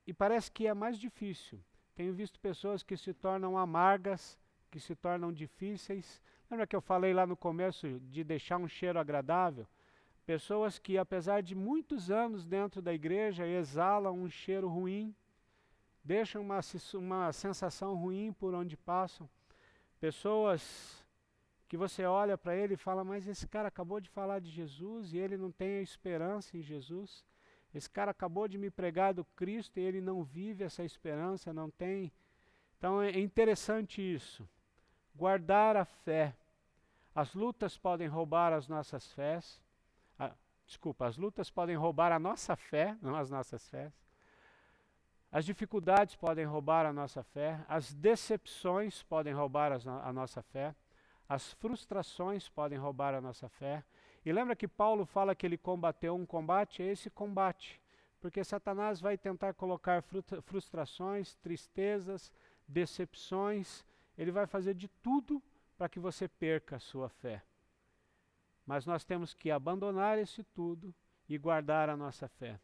E parece que é mais difícil. Tenho visto pessoas que se tornam amargas, que se tornam difíceis. Lembra que eu falei lá no começo de deixar um cheiro agradável? Pessoas que, apesar de muitos anos dentro da igreja, exalam um cheiro ruim, deixam uma sensação ruim por onde passam. Pessoas que você olha para ele e fala, mas esse cara acabou de falar de Jesus e ele não tem a esperança em Jesus. Esse cara acabou de me pregar do Cristo e ele não vive essa esperança, não tem. Então é interessante isso. Guardar a fé. As lutas podem roubar as nossas fés. as lutas podem roubar a nossa fé, não as nossas fés. As dificuldades podem roubar a nossa fé, as decepções podem roubar a nossa fé, as frustrações podem roubar a nossa fé. E lembra que Paulo fala que ele combateu um combate? É esse combate. Porque Satanás vai tentar colocar frustrações, tristezas, decepções, ele vai fazer de tudo para que você perca a sua fé. Mas nós temos que abandonar esse tudo e guardar a nossa fé.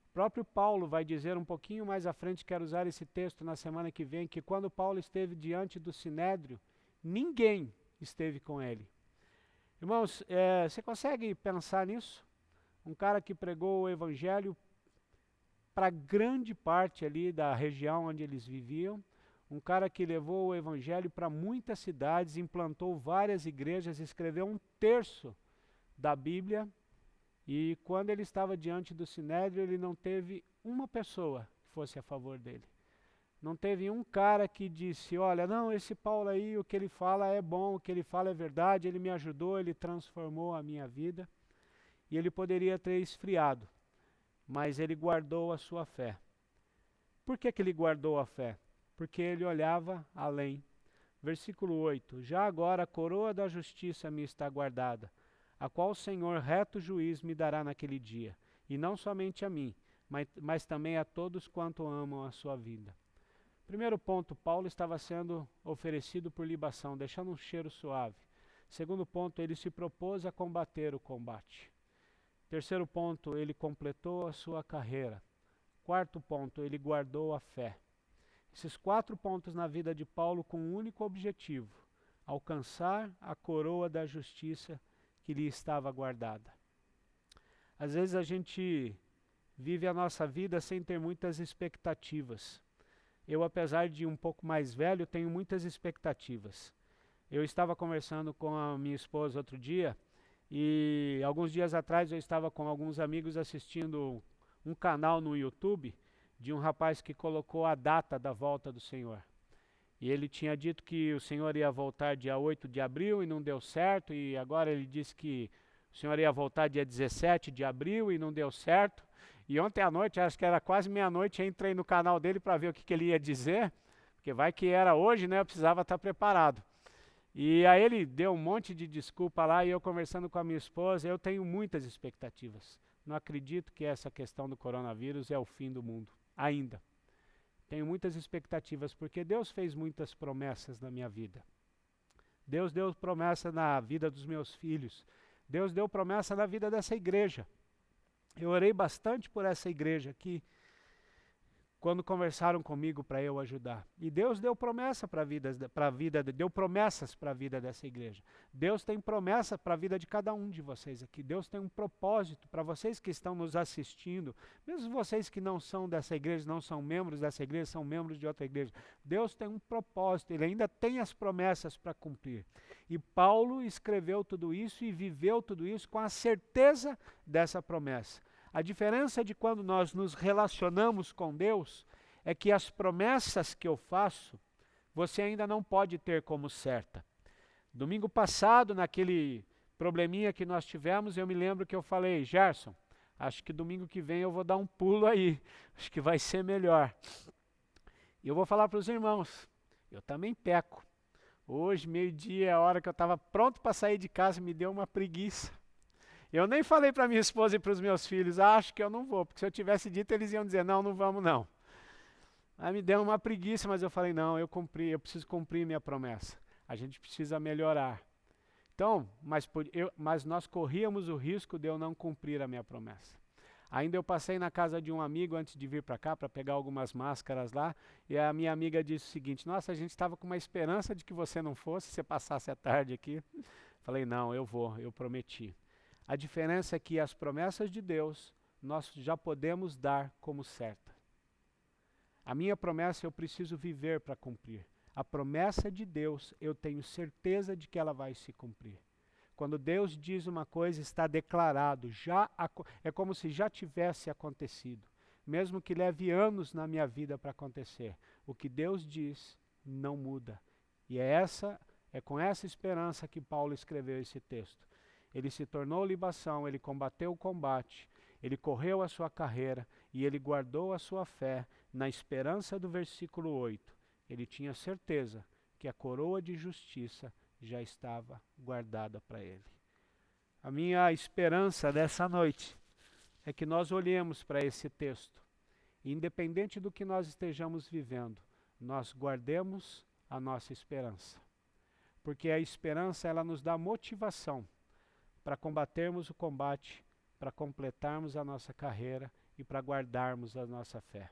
O próprio Paulo vai dizer um pouquinho mais à frente, quero usar esse texto na semana que vem, que quando Paulo esteve diante do Sinédrio, ninguém esteve com ele. Irmãos, você consegue pensar nisso? Um cara que pregou o evangelho para grande parte ali da região onde eles viviam, um cara que levou o evangelho para muitas cidades, implantou várias igrejas, escreveu 1/3 da Bíblia, e quando ele estava diante do Sinédrio, ele não teve uma pessoa que fosse a favor dele. Não teve um cara que disse, olha, não, esse Paulo aí, o que ele fala é bom, o que ele fala é verdade, ele me ajudou, ele transformou a minha vida. E ele poderia ter esfriado, mas ele guardou a sua fé. Por que ele guardou a fé? Porque ele olhava além. Versículo 8, já agora a coroa da justiça me está guardada, a qual o Senhor reto juiz me dará naquele dia, e não somente a mim, mas também a todos quanto amam a sua vida. Primeiro ponto, Paulo estava sendo oferecido por libação, deixando um cheiro suave. Segundo ponto, ele se propôs a combater o combate. Terceiro ponto, ele completou a sua carreira. Quarto ponto, ele guardou a fé. Esses 4 pontos na vida de Paulo com um único objetivo, alcançar a coroa da justiça que lhe estava guardada. Às vezes a gente vive a nossa vida sem ter muitas expectativas. Eu, apesar de um pouco mais velho, tenho muitas expectativas. Eu estava conversando com a minha esposa outro dia, e alguns dias atrás eu estava com alguns amigos assistindo um canal no YouTube de um rapaz que colocou a data da volta do Senhor. E ele tinha dito que o Senhor ia voltar dia 8 de abril e não deu certo, e agora ele disse que o Senhor ia voltar dia 17 de abril e não deu certo. E ontem à noite, acho que era quase meia-noite, eu entrei no canal dele para ver o que ele ia dizer, porque vai que era hoje, né? Eu precisava estar preparado. E aí ele deu um monte de desculpa lá, e eu conversando com a minha esposa, eu tenho muitas expectativas. Não acredito que essa questão do coronavírus é o fim do mundo, ainda. Tenho muitas expectativas, porque Deus fez muitas promessas na minha vida. Deus deu promessa na vida dos meus filhos. Deus deu promessa na vida dessa igreja. Eu orei bastante por essa igreja aqui, quando conversaram comigo para eu ajudar. E Deus deu promessa deu promessas para a vida dessa igreja. Deus tem promessa para a vida de cada um de vocês aqui. Deus tem um propósito para vocês que estão nos assistindo, mesmo vocês que não são dessa igreja, não são membros dessa igreja, são membros de outra igreja. Deus tem um propósito, Ele ainda tem as promessas para cumprir. E Paulo escreveu tudo isso e viveu tudo isso com a certeza dessa promessa. A diferença de quando nós nos relacionamos com Deus é que as promessas que eu faço, você ainda não pode ter como certa. Domingo passado, naquele probleminha que nós tivemos, eu me lembro que eu falei, Gerson, acho que domingo que vem eu vou dar um pulo aí, acho que vai ser melhor. E eu vou falar para os irmãos, eu também peco. Hoje, meio-dia, é a hora que eu estava pronto para sair de casa, me deu uma preguiça. Eu nem falei para minha esposa e para os meus filhos, acho que eu não vou, porque se eu tivesse dito, eles iam dizer, não, não vamos não. Aí me deu uma preguiça, mas eu falei, não, eu preciso cumprir minha promessa. A gente precisa melhorar. Então, mas nós corríamos o risco de eu não cumprir a minha promessa. Ainda eu passei na casa de um amigo antes de vir para cá, para pegar algumas máscaras lá, e a minha amiga disse o seguinte, nossa, a gente estava com uma esperança de que você não fosse, você passasse a tarde aqui. Falei, não, eu vou, eu prometi. A diferença é que as promessas de Deus, nós já podemos dar como certa. A minha promessa eu preciso viver para cumprir. A promessa de Deus, eu tenho certeza de que ela vai se cumprir. Quando Deus diz uma coisa, está declarado, é como se já tivesse acontecido. Mesmo que leve anos na minha vida para acontecer. O que Deus diz não muda. E é com essa esperança que Paulo escreveu esse texto. ele se tornou libação, ele combateu o combate, ele correu a sua carreira e ele guardou a sua fé na esperança do versículo 8. Ele tinha certeza que a coroa de justiça já estava guardada para ele. A minha esperança dessa noite é que nós olhemos para esse texto, e independente do que nós estejamos vivendo, nós guardemos a nossa esperança. Porque a esperança, ela nos dá motivação para combatermos o combate, para completarmos a nossa carreira e para guardarmos a nossa fé.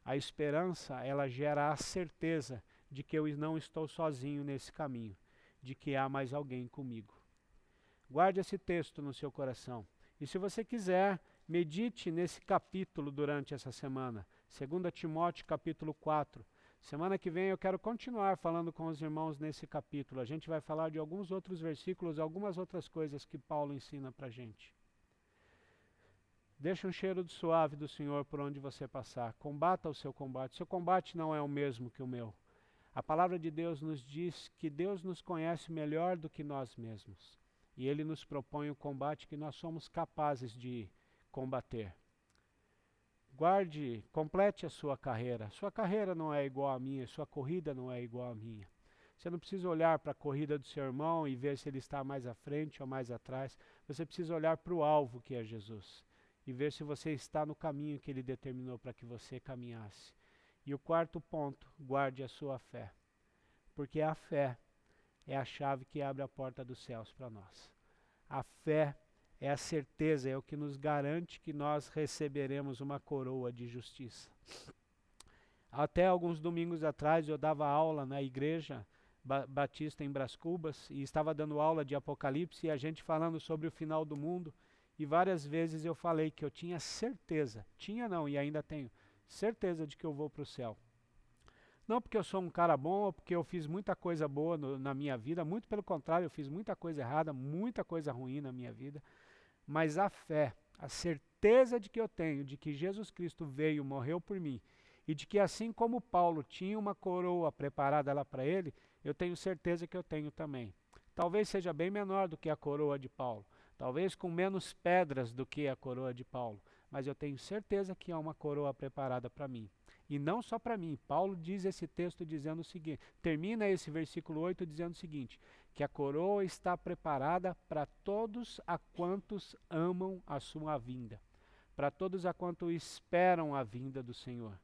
A esperança, ela gera a certeza de que eu não estou sozinho nesse caminho, de que há mais alguém comigo. Guarde esse texto no seu coração. E se você quiser, medite nesse capítulo durante essa semana. 2 Timóteo capítulo 4. Semana que vem eu quero continuar falando com os irmãos nesse capítulo. A gente vai falar de alguns outros versículos, algumas outras coisas que Paulo ensina para a gente. Deixa um cheiro suave do Senhor por onde você passar. Combata o seu combate. Seu combate não é o mesmo que o meu. A palavra de Deus nos diz que Deus nos conhece melhor do que nós mesmos. E Ele nos propõe o combate que nós somos capazes de combater. Guarde, complete a sua carreira. Sua carreira não é igual à minha, sua corrida não é igual à minha. Você não precisa olhar para a corrida do seu irmão e ver se ele está mais à frente ou mais atrás. Você precisa olhar para o alvo que é Jesus e ver se você está no caminho que Ele determinou para que você caminhasse. E o quarto ponto, guarde a sua fé. Porque a fé é a chave que abre a porta dos céus para nós. A fé é a certeza, é o que nos garante que nós receberemos uma coroa de justiça. Até alguns domingos atrás eu dava aula na igreja batista em Brás Cubas e estava dando aula de Apocalipse e a gente falando sobre o final do mundo. E várias vezes eu falei que eu tinha certeza, e ainda tenho, certeza de que eu vou para o céu. Não porque eu sou um cara bom ou porque eu fiz muita coisa boa na minha vida, muito pelo contrário, eu fiz muita coisa errada, muita coisa ruim na minha vida. Mas a fé, a certeza de que eu tenho, de que Jesus Cristo veio, morreu por mim, e de que assim como Paulo tinha uma coroa preparada lá para ele, eu tenho certeza que eu tenho também. Talvez seja bem menor do que a coroa de Paulo, talvez com menos pedras do que a coroa de Paulo, mas eu tenho certeza que há uma coroa preparada para mim. E não só para mim. Paulo diz esse texto dizendo o seguinte, termina esse versículo 8 dizendo o seguinte, que a coroa está preparada para todos a quantos amam a sua vinda, para todos a quantos esperam a vinda do Senhor.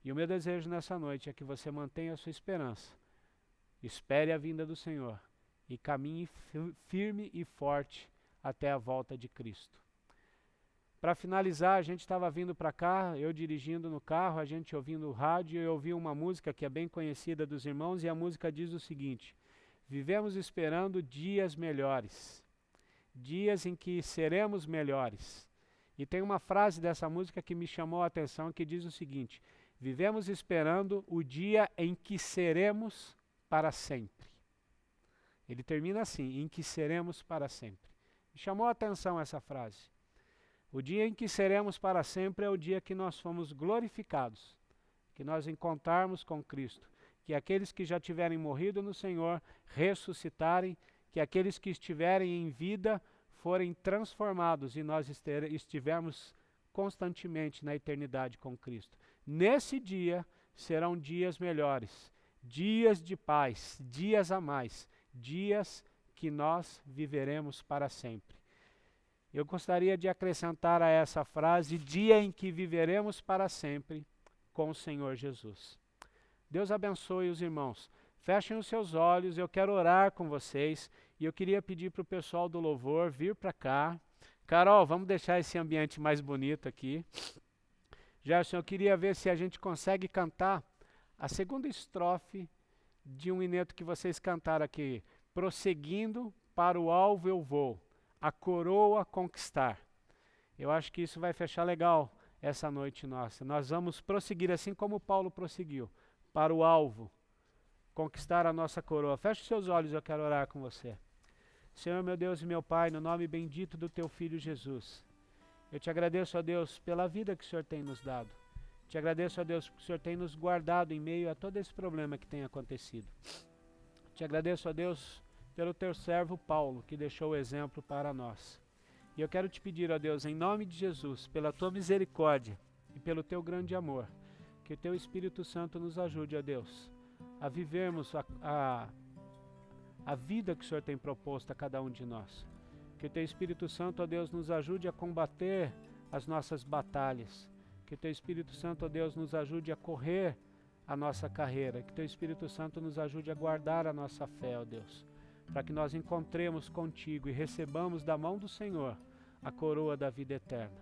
E o meu desejo nessa noite é que você mantenha a sua esperança, espere a vinda do Senhor e caminhe firme e forte até a volta de Cristo. Para finalizar, a gente estava vindo para cá, eu dirigindo no carro, a gente ouvindo o rádio, eu ouvi uma música que é bem conhecida dos irmãos, e a música diz o seguinte: vivemos esperando dias melhores, dias em que seremos melhores. E tem uma frase dessa música que me chamou a atenção, que diz o seguinte: vivemos esperando o dia em que seremos para sempre. Ele termina assim, em que seremos para sempre. Me chamou a atenção essa frase. O dia em que seremos para sempre é o dia que nós fomos glorificados, que nós encontrarmos com Cristo, que aqueles que já tiverem morrido no Senhor ressuscitarem, que aqueles que estiverem em vida forem transformados e nós estivermos constantemente na eternidade com Cristo. Nesse dia serão dias melhores, dias de paz, dias a mais, dias que nós viveremos para sempre. Eu gostaria de acrescentar a essa frase, dia em que viveremos para sempre com o Senhor Jesus. Deus abençoe os irmãos. Fechem os seus olhos, eu quero orar com vocês e eu queria pedir para o pessoal do louvor vir para cá. Carol, vamos deixar esse ambiente mais bonito aqui. Gerson, eu queria ver se a gente consegue cantar a segunda estrofe de um hineto que vocês cantaram aqui. Prosseguindo para o alvo eu vou, a coroa conquistar. Eu acho que isso vai fechar legal essa noite nossa. Nós vamos prosseguir assim como Paulo prosseguiu, para o alvo, conquistar a nossa coroa. Feche os seus olhos, eu quero orar com você. Senhor, meu Deus e meu Pai, no nome bendito do Teu Filho Jesus, eu te agradeço, ó Deus, pela vida que o Senhor tem nos dado. Te agradeço, ó Deus, porque o Senhor tem nos guardado em meio a todo esse problema que tem acontecido. Te agradeço, ó Deus, pelo teu servo Paulo, que deixou o exemplo para nós. E eu quero te pedir, ó Deus, em nome de Jesus, pela tua misericórdia e pelo teu grande amor, que o teu Espírito Santo nos ajude, ó Deus, a vivermos a vida que o Senhor tem proposto a cada um de nós. Que o teu Espírito Santo, ó Deus, nos ajude a combater as nossas batalhas. Que o teu Espírito Santo, ó Deus, nos ajude a correr a nossa carreira. Que o teu Espírito Santo nos ajude a guardar a nossa fé, ó Deus, para que nós encontremos contigo e recebamos da mão do Senhor a coroa da vida eterna.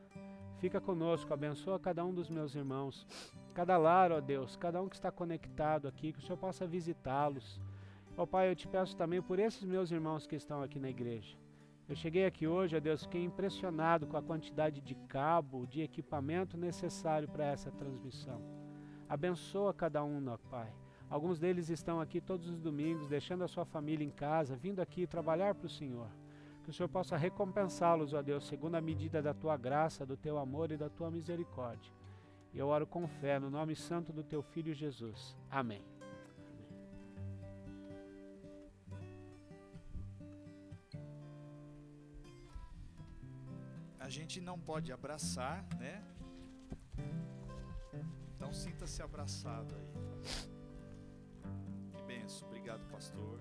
Fica conosco, abençoa cada um dos meus irmãos, cada lar, ó Deus, cada um que está conectado aqui, que o Senhor possa visitá-los. Ó Pai, eu te peço também por esses meus irmãos que estão aqui na igreja. Eu cheguei aqui hoje, ó Deus, fiquei impressionado com a quantidade de cabo, de equipamento necessário para essa transmissão. Abençoa cada um, ó Pai. Alguns deles estão aqui todos os domingos, deixando a sua família em casa, vindo aqui trabalhar para o Senhor. Que o Senhor possa recompensá-los, ó Deus, segundo a medida da tua graça, do teu amor e da tua misericórdia. E eu oro com fé no nome santo do teu Filho Jesus. Amém. A gente não pode abraçar, né? Então sinta-se abraçado aí. Que benção. Obrigado, pastor.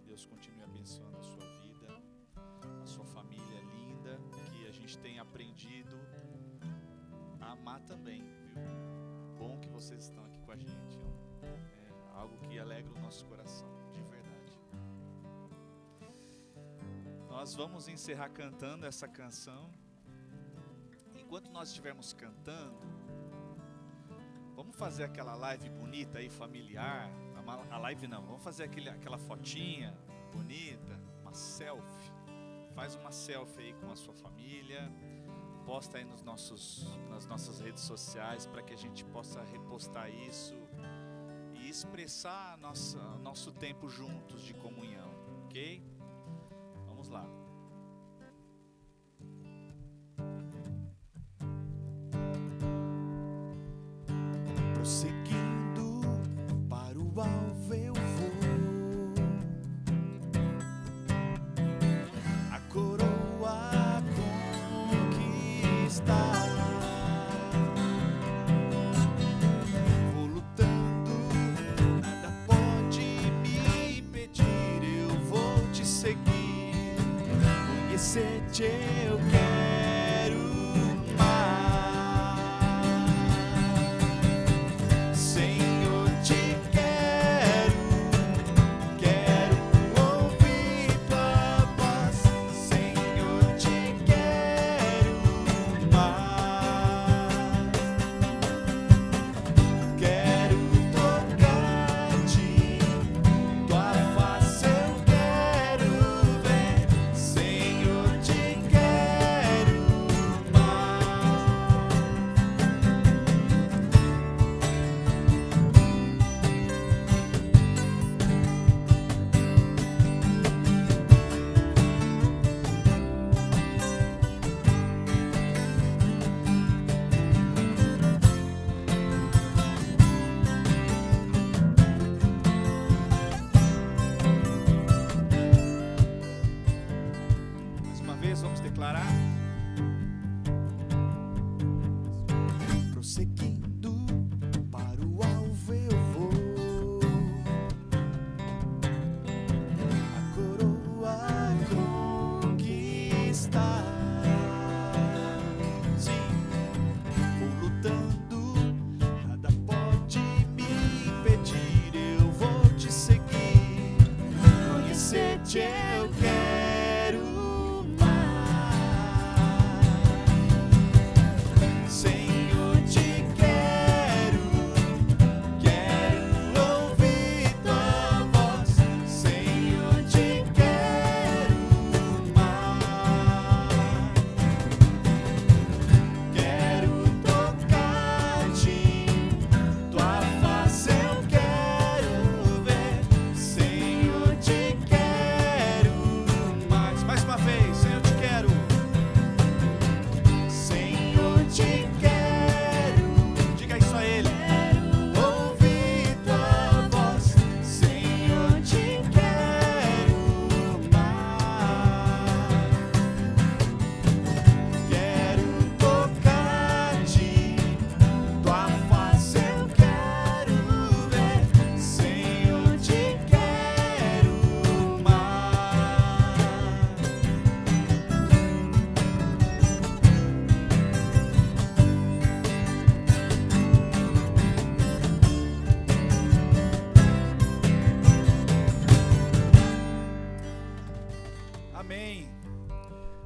Deus continue abençoando a sua vida, a sua família linda, que a gente tem aprendido a amar também, viu? Bom que vocês estão aqui com a gente. É algo que alegra o nosso coração, de verdade. Nós vamos encerrar cantando essa canção. Enquanto nós estivermos cantando, vamos fazer aquela live bonita aí, familiar. A live não, vamos fazer aquela fotinha bonita, uma selfie. Faz uma selfie aí com a sua família, posta aí nas nossas redes sociais para que a gente possa repostar isso e expressar nosso tempo juntos de comunhão, ok? Vamos lá. Prosseguindo para o alvo eu vou, a coroa conquistar. Vou lutando, nada pode me impedir, eu vou te seguir, conhecer-te eu quero mais. Senhor, te quero ouvir tua voz. Senhor, te quero mais. Quero tocar-te, tua face eu quero ver. Senhor, te quero mais. Mais uma vez, vamos declarar. Prosseguindo para o alvo eu vou, a coroa conquistar. Sim, vou lutando, nada pode me impedir, eu vou te seguir, conhecer-te eu quero mais. Senhor, te quero ouvir tua voz. Senhor, te quero mais. Quero tocar-te, tua face eu quero ver. Senhor, te quero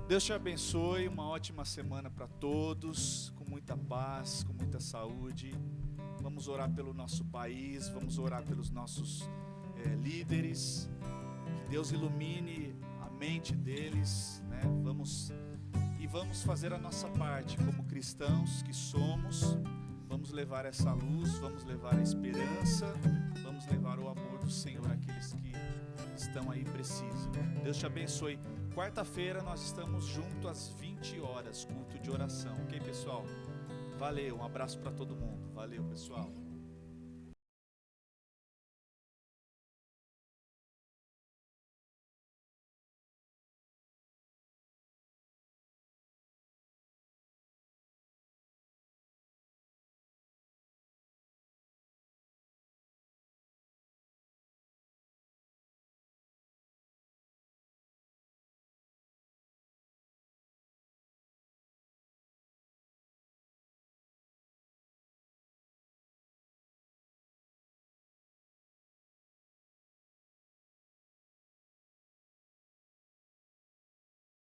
Deus te abençoe, uma ótima semana para todos, com muita paz, com muita saúde. Vamos orar pelo nosso país, vamos orar pelos nossos líderes, que Deus ilumine a mente deles, né? Vamos fazer a nossa parte como cristãos que somos. Vamos levar essa luz, vamos levar a esperança, vamos levar o amor do Senhor àqueles que estão aí precisam. Deus te abençoe. Quarta-feira nós estamos juntos às 20 horas, culto de oração, ok, pessoal? Valeu, um abraço para todo mundo. Valeu, pessoal.